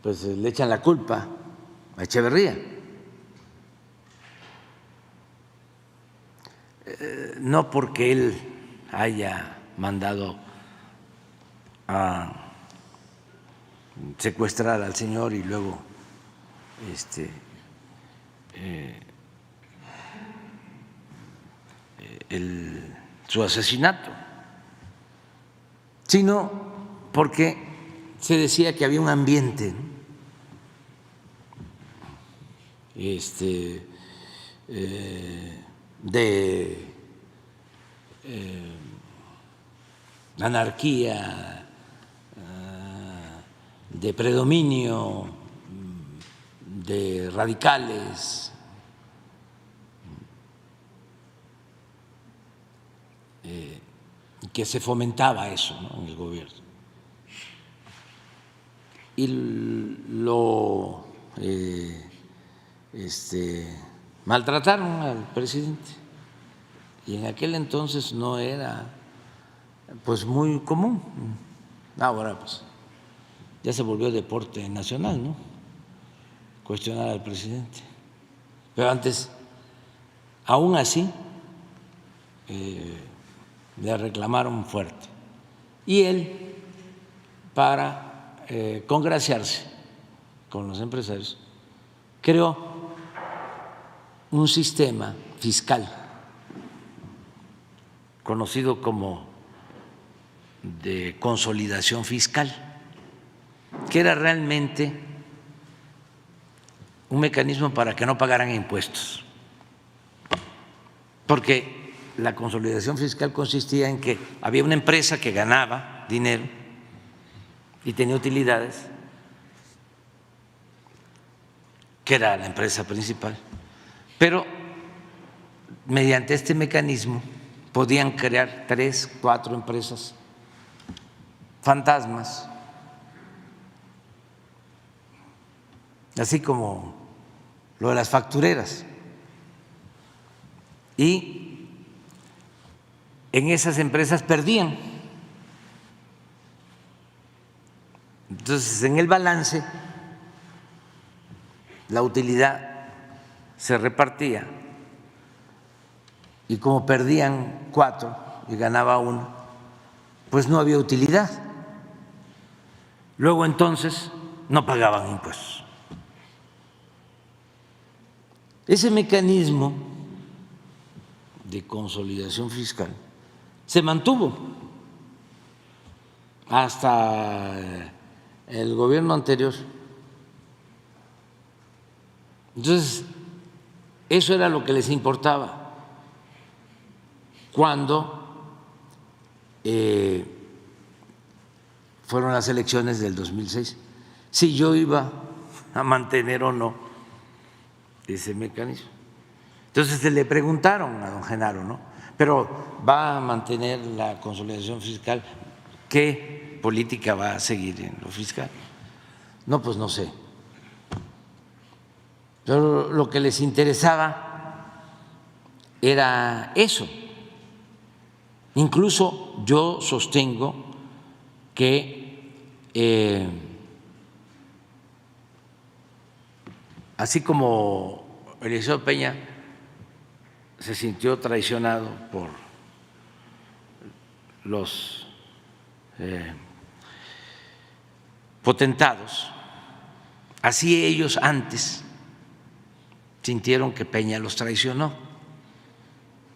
pues le echan la culpa a Echeverría. No porque él haya mandado a secuestrar al señor y luego su asesinato, sino porque se decía que había un ambiente de anarquía, de predominio de radicales, que se fomentaba eso, ¿no?, en el gobierno. Y lo maltrataron al presidente. Y en aquel entonces no era pues muy común. Ahora pues ya se volvió deporte nacional, ¿no?, cuestionar al presidente. Pero antes, aún así, le reclamaron fuerte. Y él, para congraciarse con los empresarios, creó un sistema fiscal conocido como de consolidación fiscal, que era realmente un mecanismo para que no pagaran impuestos, porque la consolidación fiscal consistía en que había una empresa que ganaba dinero y tenía utilidades, que era la empresa principal, pero mediante este mecanismo podían crear 3, 4 empresas fantasmas, así como lo de las factureras. Y en esas empresas perdían. Entonces, en el balance, la utilidad se repartía y como perdían 4 y ganaba 1, pues no había utilidad. Luego entonces no pagaban impuestos. Ese mecanismo de consolidación fiscal se mantuvo hasta el gobierno anterior. Entonces, eso era lo que les importaba cuando fueron las elecciones del 2006, si yo iba a mantener o no ese mecanismo. Entonces le preguntaron a don Genaro, ¿no?, pero va a mantener la consolidación fiscal, ¿qué política va a seguir en lo fiscal? No, pues no sé. Pero lo que les interesaba era eso. Incluso yo sostengo que así como Eliseo Peña se sintió traicionado por los potentados, así ellos antes sintieron que Peña los traicionó,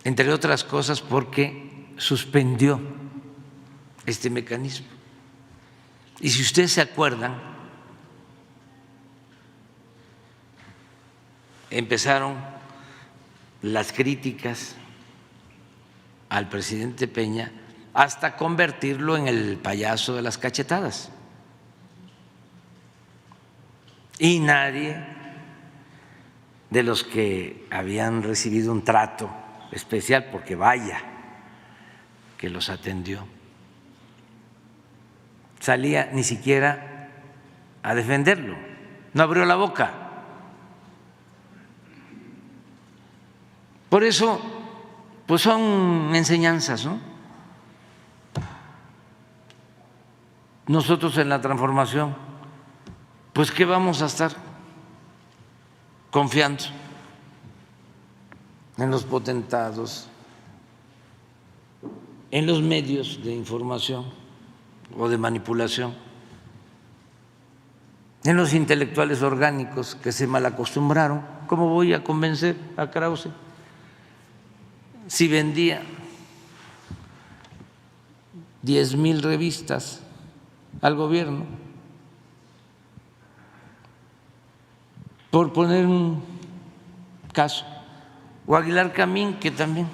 entre otras cosas porque suspendió este mecanismo. Y si ustedes se acuerdan, empezaron las críticas al presidente Peña hasta convertirlo en el payaso de las cachetadas. Y nadie de los que habían recibido un trato especial, porque vaya que los atendió, salía ni siquiera a defenderlo, no abrió la boca. Por eso, pues son enseñanzas, ¿no? Nosotros en la transformación, pues ¿qué vamos a estar confiando? En los potentados, en los medios de información o de manipulación, en los intelectuales orgánicos que se malacostumbraron. ¿Cómo voy a convencer a Krause si vendía 10,000 revistas al gobierno? Por poner un caso. O Aguilar Camín, que también,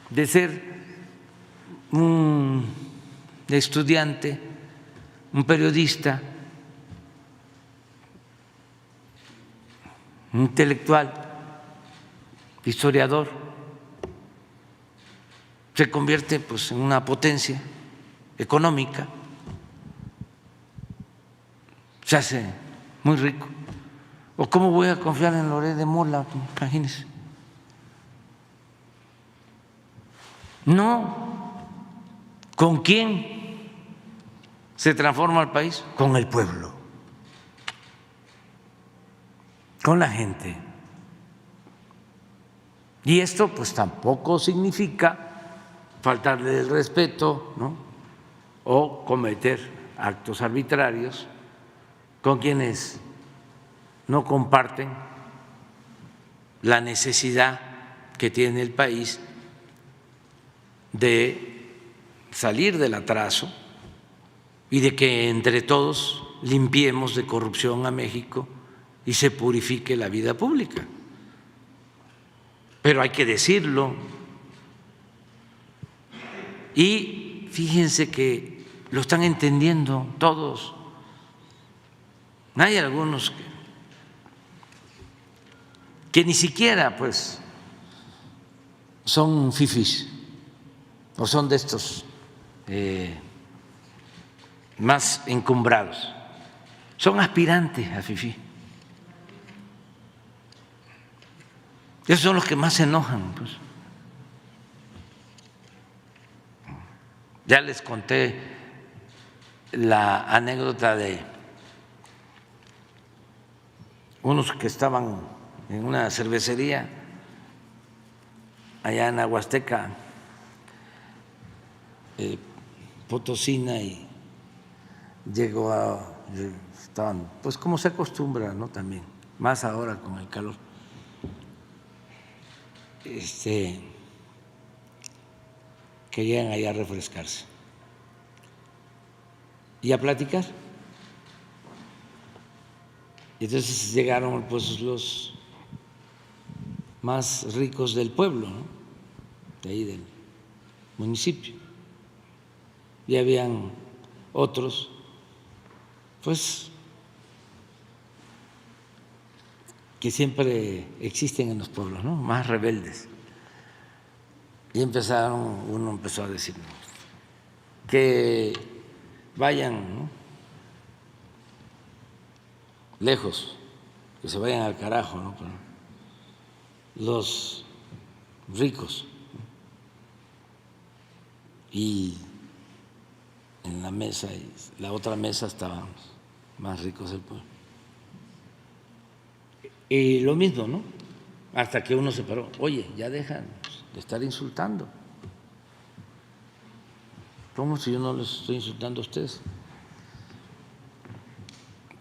de ser un estudiante, un periodista, un intelectual, historiador, se convierte pues en una potencia económica, se hace muy rico. ¿O cómo voy a confiar en Loret de Mola? Imagínense. No. ¿Con quién se transforma el país? Con el pueblo, con la gente. Y esto pues tampoco significa faltarle el respeto, ¿no? O cometer actos arbitrarios con quienes no comparten la necesidad que tiene el país de salir del atraso y de que entre todos limpiemos de corrupción a México y se purifique la vida pública. Pero hay que decirlo. Y fíjense que lo están entendiendo todos. Hay algunos que ni siquiera pues son fifís o son de estos más encumbrados, son aspirantes a fifí. Esos son los que más se enojan, pues. Ya les conté la anécdota de unos que estaban en una cervecería allá en Aguasteca, Potosina, y estaban, pues como se acostumbra, ¿no? También, más ahora con el calor, querían allá refrescarse y a platicar. Y entonces llegaron pues los más ricos del pueblo, ¿no? De ahí del municipio, y habían otros pues que siempre existen en los pueblos, ¿no? Más rebeldes. Y uno empezó a decir que vayan, ¿no?, lejos, que se vayan al carajo, ¿no? Pero los ricos, y en la mesa y la otra mesa estaban más ricos del pueblo. Y lo mismo, ¿no? Hasta que uno se paró, oye, ya dejan de estar insultando. ¿Cómo si yo no les estoy insultando a ustedes?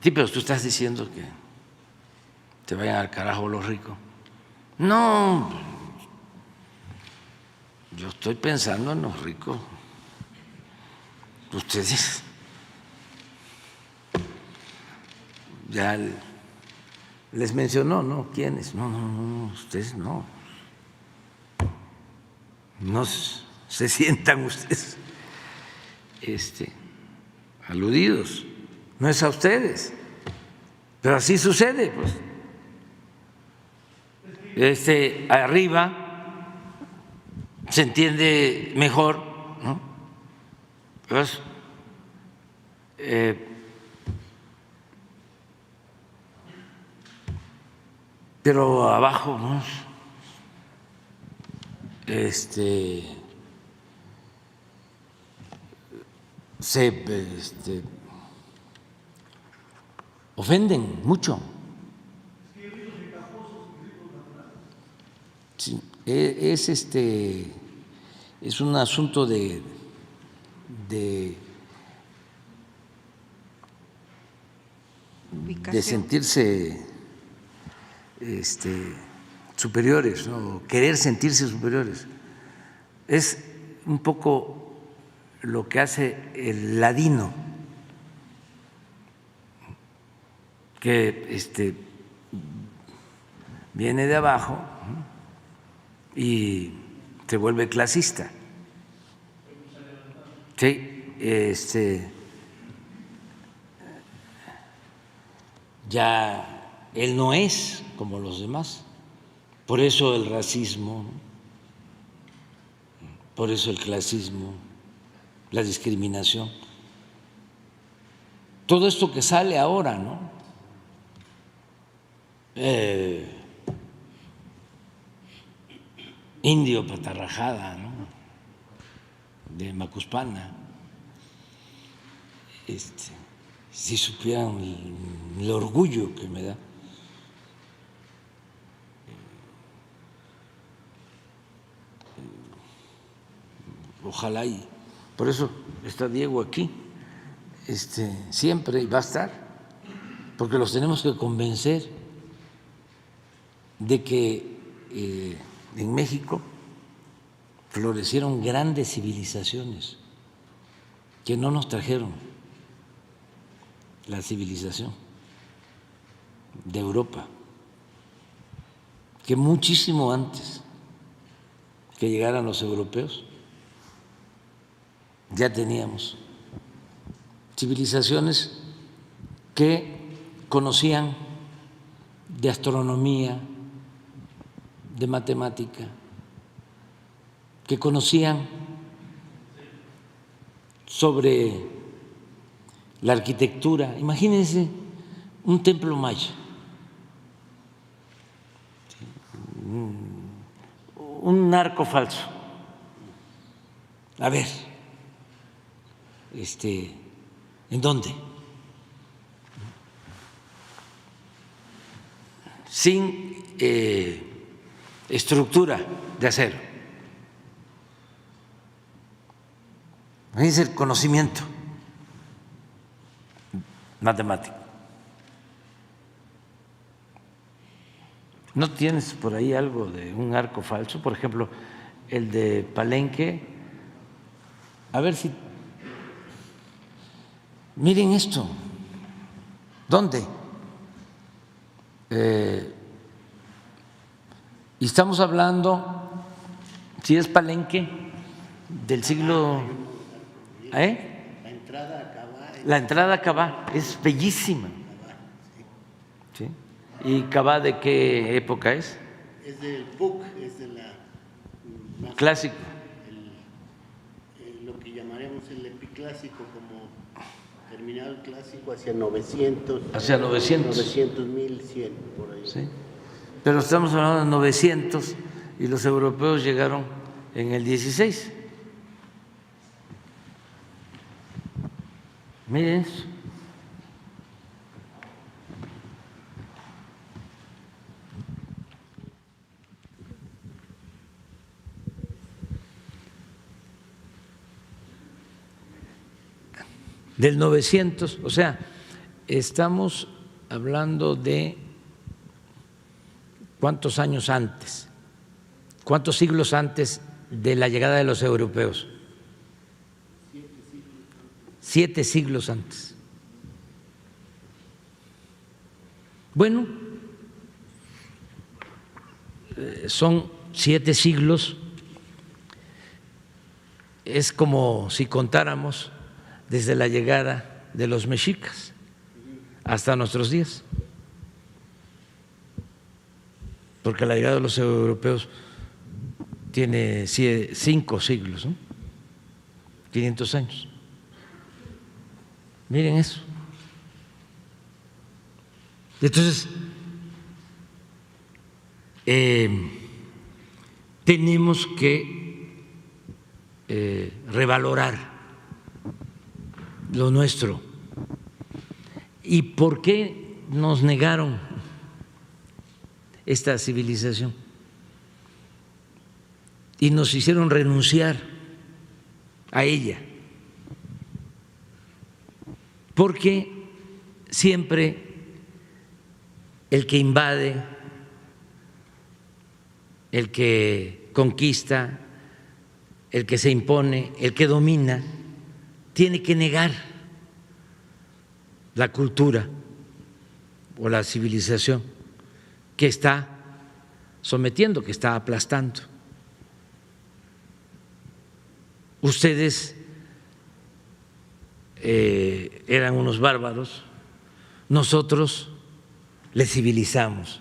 Sí, pero tú estás diciendo que te vayan al carajo los ricos. No, yo estoy pensando en los ricos. Ustedes ya les mencionó, ¿no? ¿Quiénes? No, ustedes no. No se sientan ustedes aludidos. No es a ustedes, pero así sucede, pues. Arriba se entiende mejor, ¿no? Pues, pero abajo, ¿no?, se ofenden mucho. Sí, es un asunto de sentirse superiores, ¿no?, querer sentirse superiores. Es un poco lo que hace el ladino, que viene de abajo y se vuelve clasista. Sí, ya él no es como los demás. Por eso el racismo, ¿no?, por eso el clasismo, la discriminación. Todo esto que sale ahora, ¿no? Indio patarrajada, ¿no?, de Macuspana. Si supieran el orgullo que me da. Ojalá, y por eso está Diego aquí, siempre, y va a estar, porque los tenemos que convencer de que en México florecieron grandes civilizaciones que no nos trajeron la civilización de Europa, que muchísimo antes que llegaran los europeos ya teníamos civilizaciones que conocían de astronomía, de matemática, que conocían sobre la arquitectura. Imagínense un templo maya, un arco falso. A ver, ¿en dónde? Sin estructura de acero. Es el conocimiento matemático. ¿No tienes por ahí algo de un arco falso? Por ejemplo, el de Palenque. A ver si… Miren esto. ¿Dónde? Y estamos hablando, si es Palenque, del siglo… La entrada a Cabá es bellísima. ¿Sí? ¿Y Cabá de qué época es? Es del PUC, es de la… Clásico. Lo que llamaremos el epiclásico, como terminal clásico hacia 900. Hacia 900. 900, 1100, por ahí. Sí. Pero estamos hablando de 900 y los europeos llegaron en el 16. Miren eso. Del 900, o sea, estamos hablando de cuántos años antes, cuántos siglos antes de la llegada de los europeos. 7 siglos antes. Bueno, son 7 siglos, es como si contáramos desde la llegada de los mexicas hasta nuestros días, porque la llegada de los europeos tiene 5 siglos, ¿no? 500 años. Miren eso. Entonces, tenemos que revalorar lo nuestro. ¿Y por qué nos negaron esta civilización? Y nos hicieron renunciar a ella. Porque siempre el que invade, el que conquista, el que se impone, el que domina, tiene que negar la cultura o la civilización que está sometiendo, que está aplastando. Ustedes eran unos bárbaros, nosotros les civilizamos.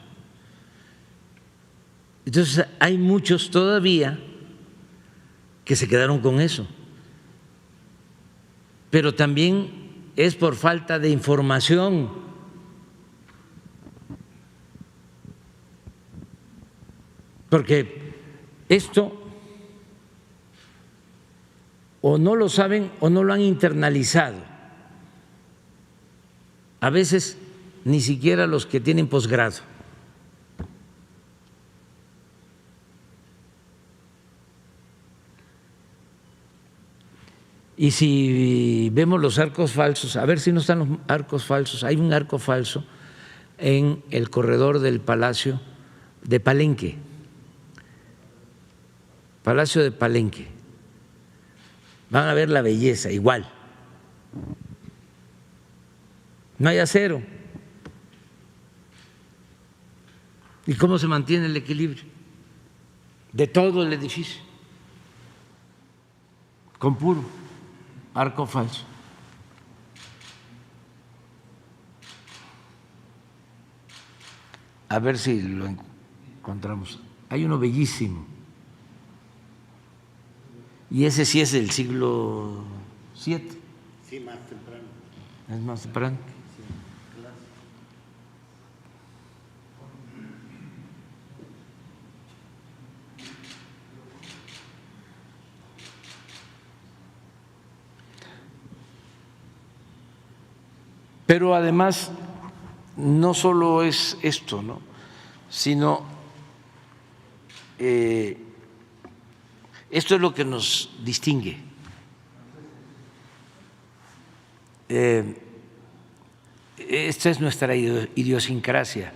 Entonces hay muchos todavía que se quedaron con eso, pero también es por falta de información. Porque esto o no lo saben o no lo han internalizado. A veces ni siquiera los que tienen posgrado. Y si vemos los arcos falsos, a ver si no están los arcos falsos, hay un arco falso en el corredor del Palacio de Palenque, Palacio de Palenque. Van a ver la belleza, igual. No hay acero. ¿Y cómo se mantiene el equilibrio de todo el edificio? Con puro arco falso. A ver si lo encontramos. Hay uno bellísimo. Y ese sí es del siglo VII. Sí, más temprano. Es más temprano. Pero además no solo es esto, ¿no?, sino esto es lo que nos distingue. Esta es nuestra idiosincrasia.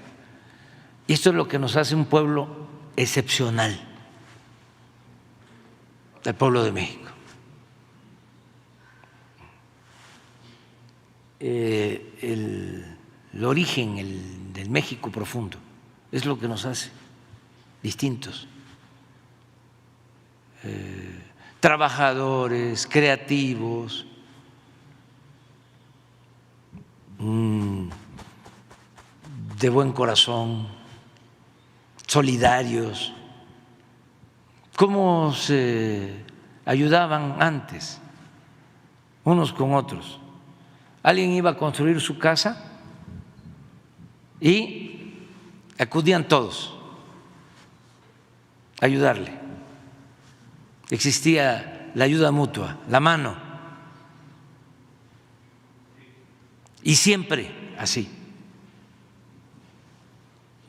Y esto es lo que nos hace un pueblo excepcional, el pueblo de México. El origen del México profundo es lo que nos hace distintos, trabajadores, creativos, de buen corazón, solidarios. ¿Cómo se ayudaban antes unos con otros. Alguien iba a construir su casa y acudían todos a ayudarle. Existía la ayuda mutua, la mano, y siempre así.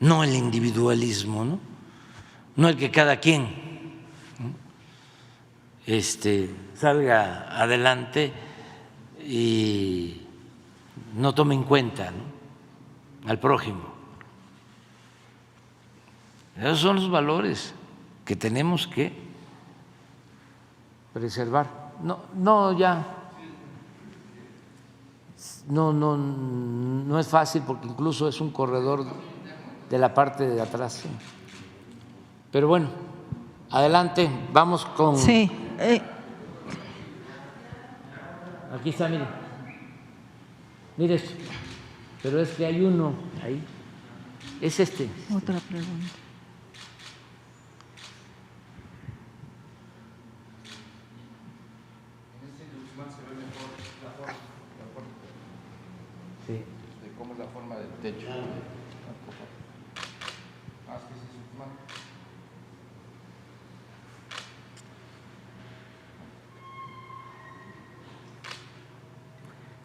No el individualismo, no el que cada quien salga adelante y no tome en cuenta al prójimo. Esos son los valores que tenemos que preservar. No es fácil porque incluso es un corredor de la parte de atrás. Pero bueno, adelante, vamos con… Sí. Aquí está, mire. Mire esto. Pero es que hay uno ahí. Es este. Otra pregunta. Sí. De cómo es la forma del techo.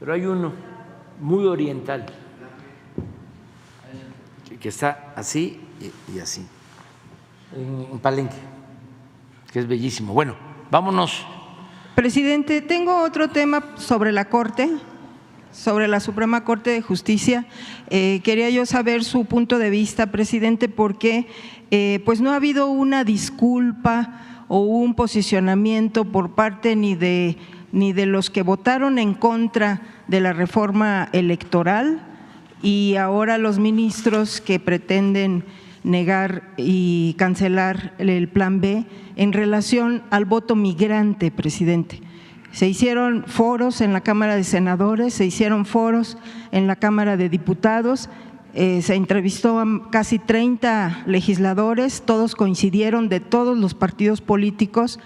Pero hay uno muy oriental que está así y así, en Palenque, que es bellísimo. Bueno, vámonos. Presidente, tengo otro tema sobre la Corte, sobre la Suprema Corte de Justicia. Quería yo saber su punto de vista, presidente, porque pues no ha habido una disculpa o un posicionamiento por parte ni de los que votaron en contra de la reforma electoral y ahora los ministros que pretenden negar y cancelar el Plan B en relación al voto migrante, presidente. Se hicieron foros en la Cámara de Senadores, se hicieron foros en la Cámara de Diputados, se entrevistó a casi 30 legisladores, todos coincidieron de todos los partidos políticos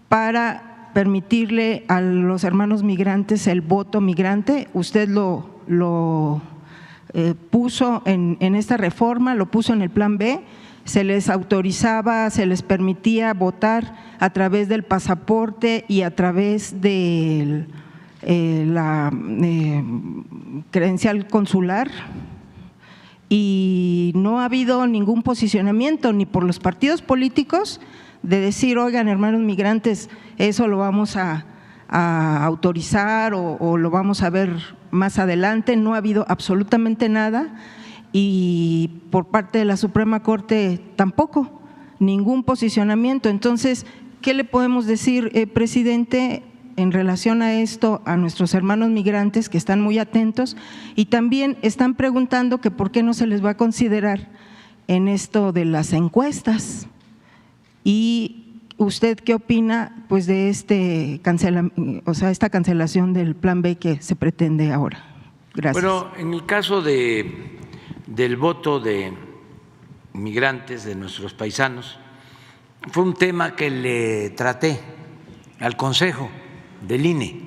para permitirle a los hermanos migrantes el voto migrante. Usted lo puso en esta reforma, lo puso en el Plan B, se les autorizaba, se les permitía votar a través del pasaporte y a través de la credencial consular, y no ha habido ningún posicionamiento ni por los partidos políticos de decir, oigan, hermanos migrantes, eso lo vamos a autorizar o lo vamos a ver más adelante. No ha habido absolutamente nada y por parte de la Suprema Corte tampoco, ningún posicionamiento. Entonces, ¿qué le podemos decir, presidente, en relación a esto a nuestros hermanos migrantes que están muy atentos y también están preguntando que por qué no se les va a considerar en esto de las encuestas? ¿Y usted qué opina pues de esta cancelación del Plan B que se pretende ahora? Gracias. Bueno, en el caso del voto de migrantes, de nuestros paisanos, fue un tema que le traté al Consejo del INE.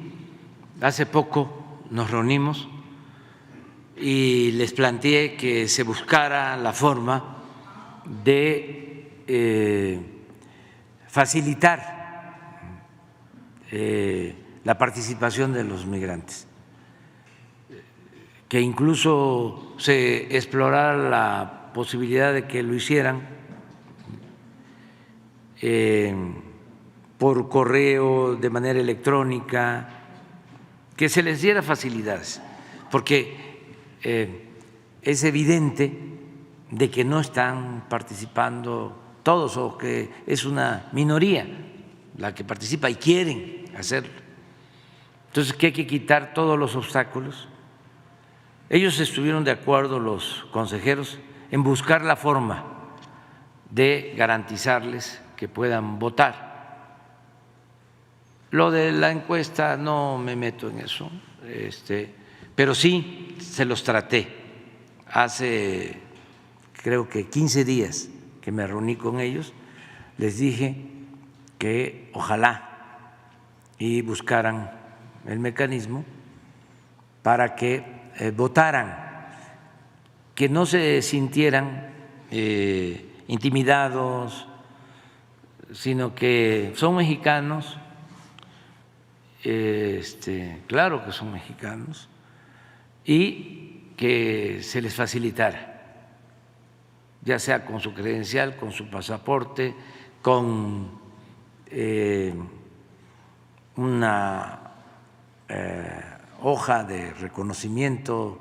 Hace poco nos reunimos y les planteé que se buscara la forma de facilitar la participación de los migrantes, que incluso se explorara la posibilidad de que lo hicieran por correo, de manera electrónica, que se les diera facilidades, porque es evidente de que no están participando todos o que es una minoría la que participa y quieren hacerlo. Entonces, que hay que quitar todos los obstáculos. Ellos estuvieron de acuerdo, los consejeros, en buscar la forma de garantizarles que puedan votar. Lo de la encuesta no me meto en eso, pero sí se los traté. Hace creo que 15 días que me reuní con ellos, les dije que ojalá y buscaran el mecanismo para que votaran, que no se sintieran intimidados, sino que son mexicanos, claro que son mexicanos, y que se les facilitara, ya sea con su credencial, con su pasaporte, con una hoja de reconocimiento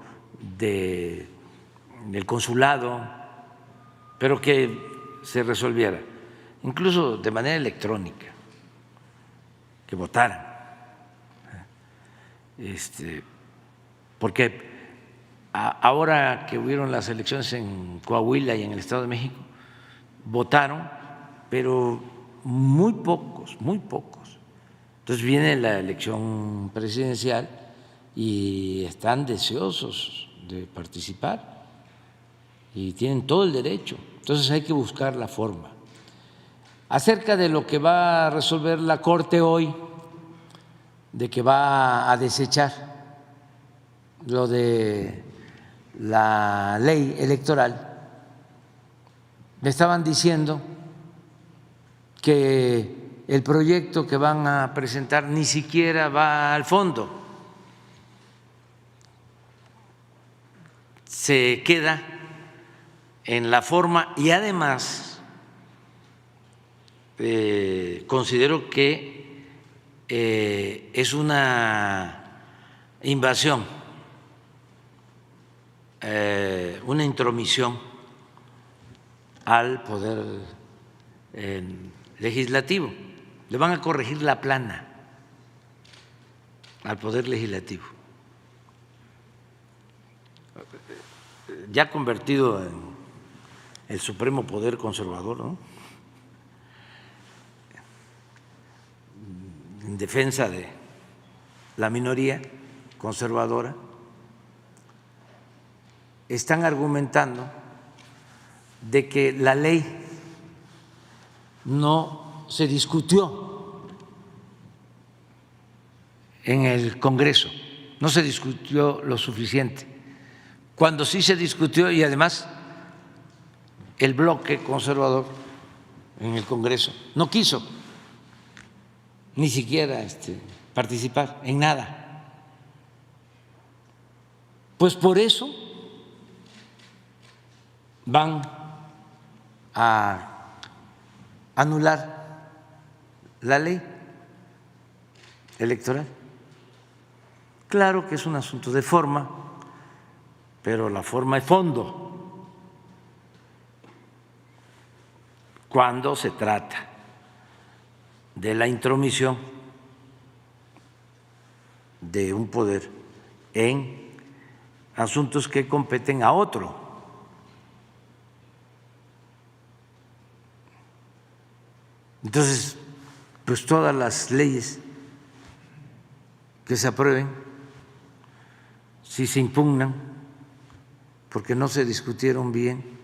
del consulado, pero que se resolviera, incluso de manera electrónica, que votaran, porque ahora que hubieron las elecciones en Coahuila y en el Estado de México, votaron, pero muy pocos, muy pocos. Entonces viene la elección presidencial y están deseosos de participar y tienen todo el derecho. Entonces hay que buscar la forma. Acerca de lo que va a resolver la Corte hoy, de que va a desechar lo de la ley electoral, me estaban diciendo que el proyecto que van a presentar ni siquiera va al fondo, se queda en la forma y además considero que es una invasión, una intromisión al poder legislativo. Le van a corregir la plana al poder legislativo, ya convertido en el supremo poder conservador, ¿no? En defensa de la minoría conservadora, están argumentando de que la ley no se discutió en el Congreso, no se discutió lo suficiente, cuando sí se discutió y además el bloque conservador en el Congreso no quiso ni siquiera participar en nada. Pues por eso van a anular la ley electoral. Claro que es un asunto de forma, pero la forma es fondo cuando se trata de la intromisión de un poder en asuntos que competen a otro. Entonces, pues todas las leyes que se aprueben, si se impugnan porque no se discutieron bien,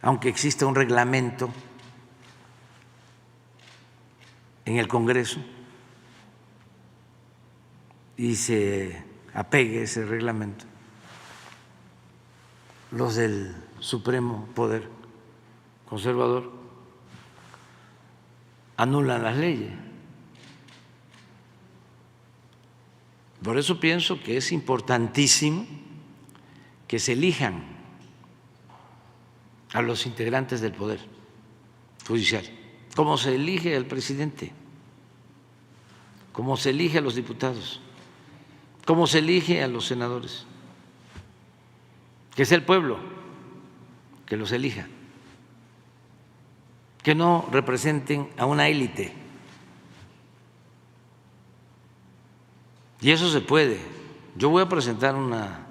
aunque exista un reglamento en el Congreso y se apegue ese reglamento, los del Supremo Poder Conservador anulan las leyes. Por eso pienso que es importantísimo que se elijan a los integrantes del Poder Judicial, como se elige al presidente, como se elige a los diputados, como se elige a los senadores, que sea el pueblo que los elija, que no representen a una élite. Y eso se puede. Yo voy a presentar una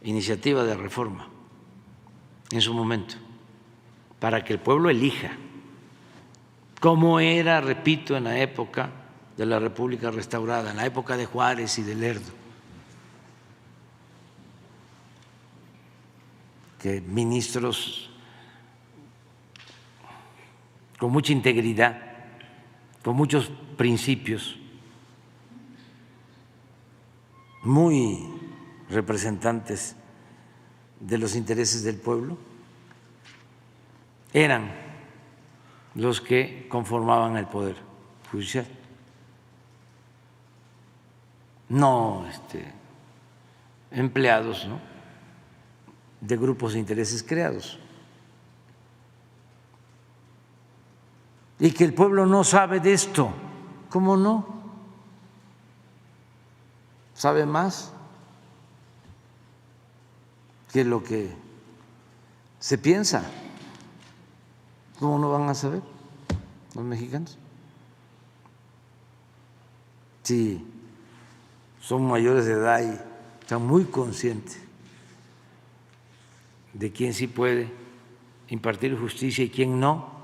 iniciativa de reforma en su momento, para que el pueblo elija, como era, repito, en la época de la República restaurada, en la época de Juárez y de Lerdo, que ministros con mucha integridad con muchos principios, muy representantes de los intereses del pueblo, eran los que conformaban el Poder Judicial. No empleados, ¿no?, de grupos de intereses creados. Y que el pueblo no sabe de esto. ¿Cómo no? Sabe más que lo que se piensa. ¿Cómo no van a saber los mexicanos? Sí, son mayores de edad y están muy conscientes de quién sí puede impartir justicia y quién no.